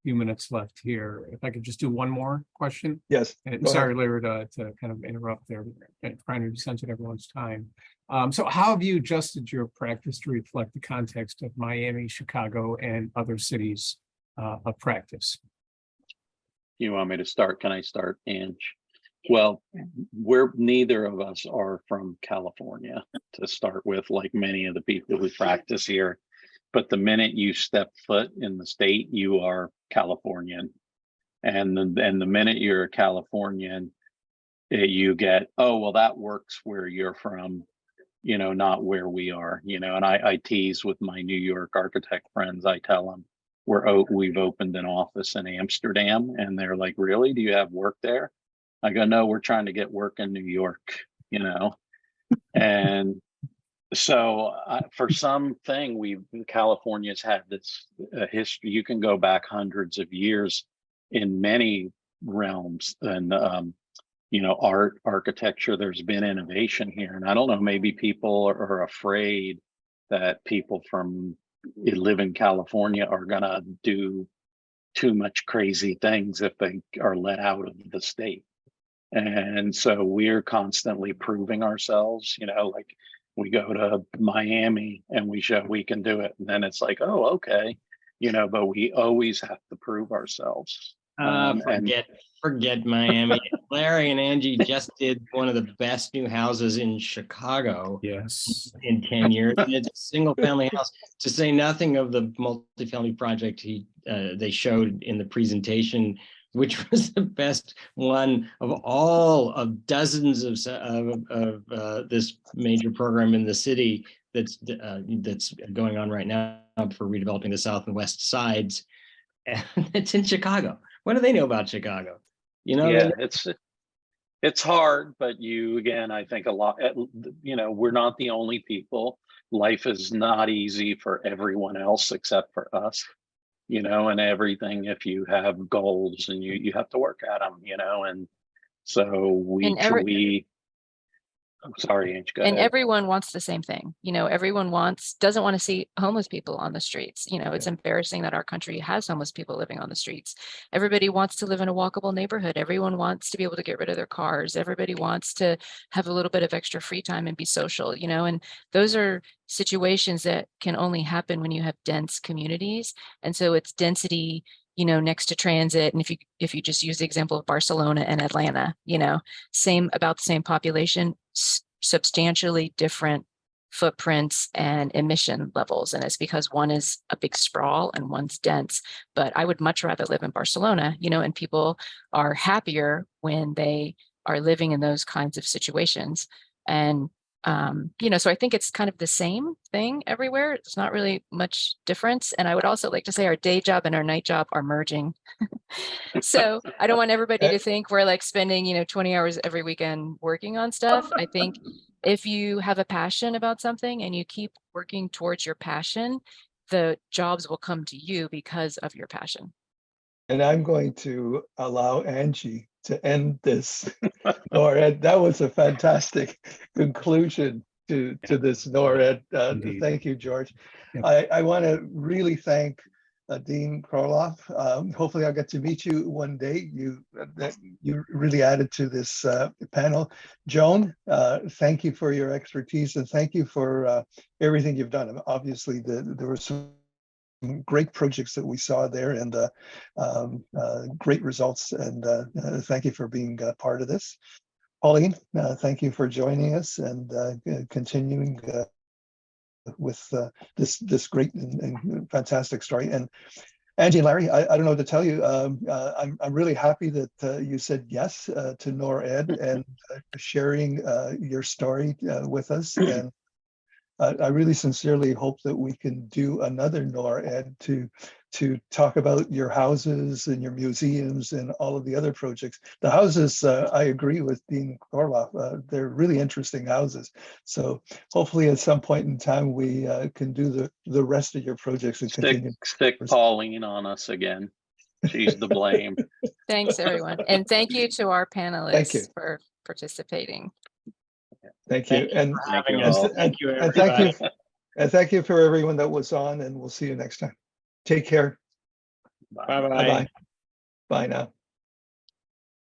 few minutes left here. If I could just do one more question. Yes. And sorry, Larry, to kind of interrupt there, trying to be sensitive to everyone's time. So how have you adjusted your practice to reflect the context of Miami, Chicago, and other cities of practice? You want me to start? Can I start, Ange? Well, neither of us are from California to start with, like many of the people who practice here. But the minute you step foot in the state, you are Californian. And the minute you're a Californian, you get, oh, well, that works where you're from, not where we are, and I tease with my New York architect friends. I tell them we've opened an office in Amsterdam, and they're like, really? Do you have work there? I go, no, we're trying to get work in New York, and So for something, California's had this history. You can go back hundreds of years in many realms, and art, architecture. There's been innovation here, and I don't know. Maybe people are afraid that people from live in California are gonna do too much crazy things if they are let out of the state. And so we're constantly proving ourselves, like we go to Miami and we show we can do it. And then it's like, oh, okay, but we always have to prove ourselves. Forget Miami. Larry and Angie just did one of the best new houses in Chicago. Yes. In 10 years. And it's a single family house, to say nothing of the multifamily project they showed in the presentation, which was the best one of all of dozens of this major program in the city that's going on right now for redeveloping the south and west sides. And it's in Chicago. What do they know about Chicago? Yeah, it's hard, but I think a lot, we're not the only people. Life is not easy for everyone else except for us, and everything. If you have goals and you have to work at them, and so I'm sorry, Ange, go And ahead. everyone wants the same thing. Everyone doesn't want to see homeless people on the streets. It's embarrassing that our country has homeless people living on the streets. Everybody wants to live in a walkable neighborhood. Everyone wants to be able to get rid of their cars. Everybody wants to have a little bit of extra free time and be social, and those are situations that can only happen when you have dense communities. And so it's density, next to transit. And if you just use the example of Barcelona and Atlanta, about the same population, substantially different footprints and emission levels. And it's because one is a big sprawl and one's dense. But I would much rather live in Barcelona, and people are happier when they are living in those kinds of situations. And so I think it's kind of the same thing everywhere. It's not really much difference. And I would also like to say our day job and our night job are merging. So I don't want everybody to think we're like spending, 20 hours every weekend working on stuff. I think if you have a passion about something and you keep working towards your passion, the jobs will come to you because of your passion. And I'm going to allow Angie to end this. NORR, that was a fantastic conclusion to this NORR. Thank you, George. I want to really thank Dean Kroloff. Hopefully I'll get to meet you one day. You really added to this panel. Joan, thank you for your expertise and thank you for everything you've done. Obviously there were some great projects that we saw there and great results, and thank you for being part of this. Pauline, thank you for joining us and continuing with this great and fantastic story. And Angie and Larry, I don't know what to tell you. I'm really happy that you said yes to NORR and sharing your story with us. And I really sincerely hope that we can do another NORR to talk about your houses and your museums and all of the other projects. The houses, I agree with Dean Kroloff. They're really interesting houses. So hopefully at some point in time, we can do the rest of your projects and continue. Stick Pauline on us again. She's to blame. Thanks, everyone. And thank you to our panelists for participating. Thank you. And thank you, everybody. And thank you for everyone that was on, and we'll see you next time. Take care. Bye-bye. Bye-bye. Bye now.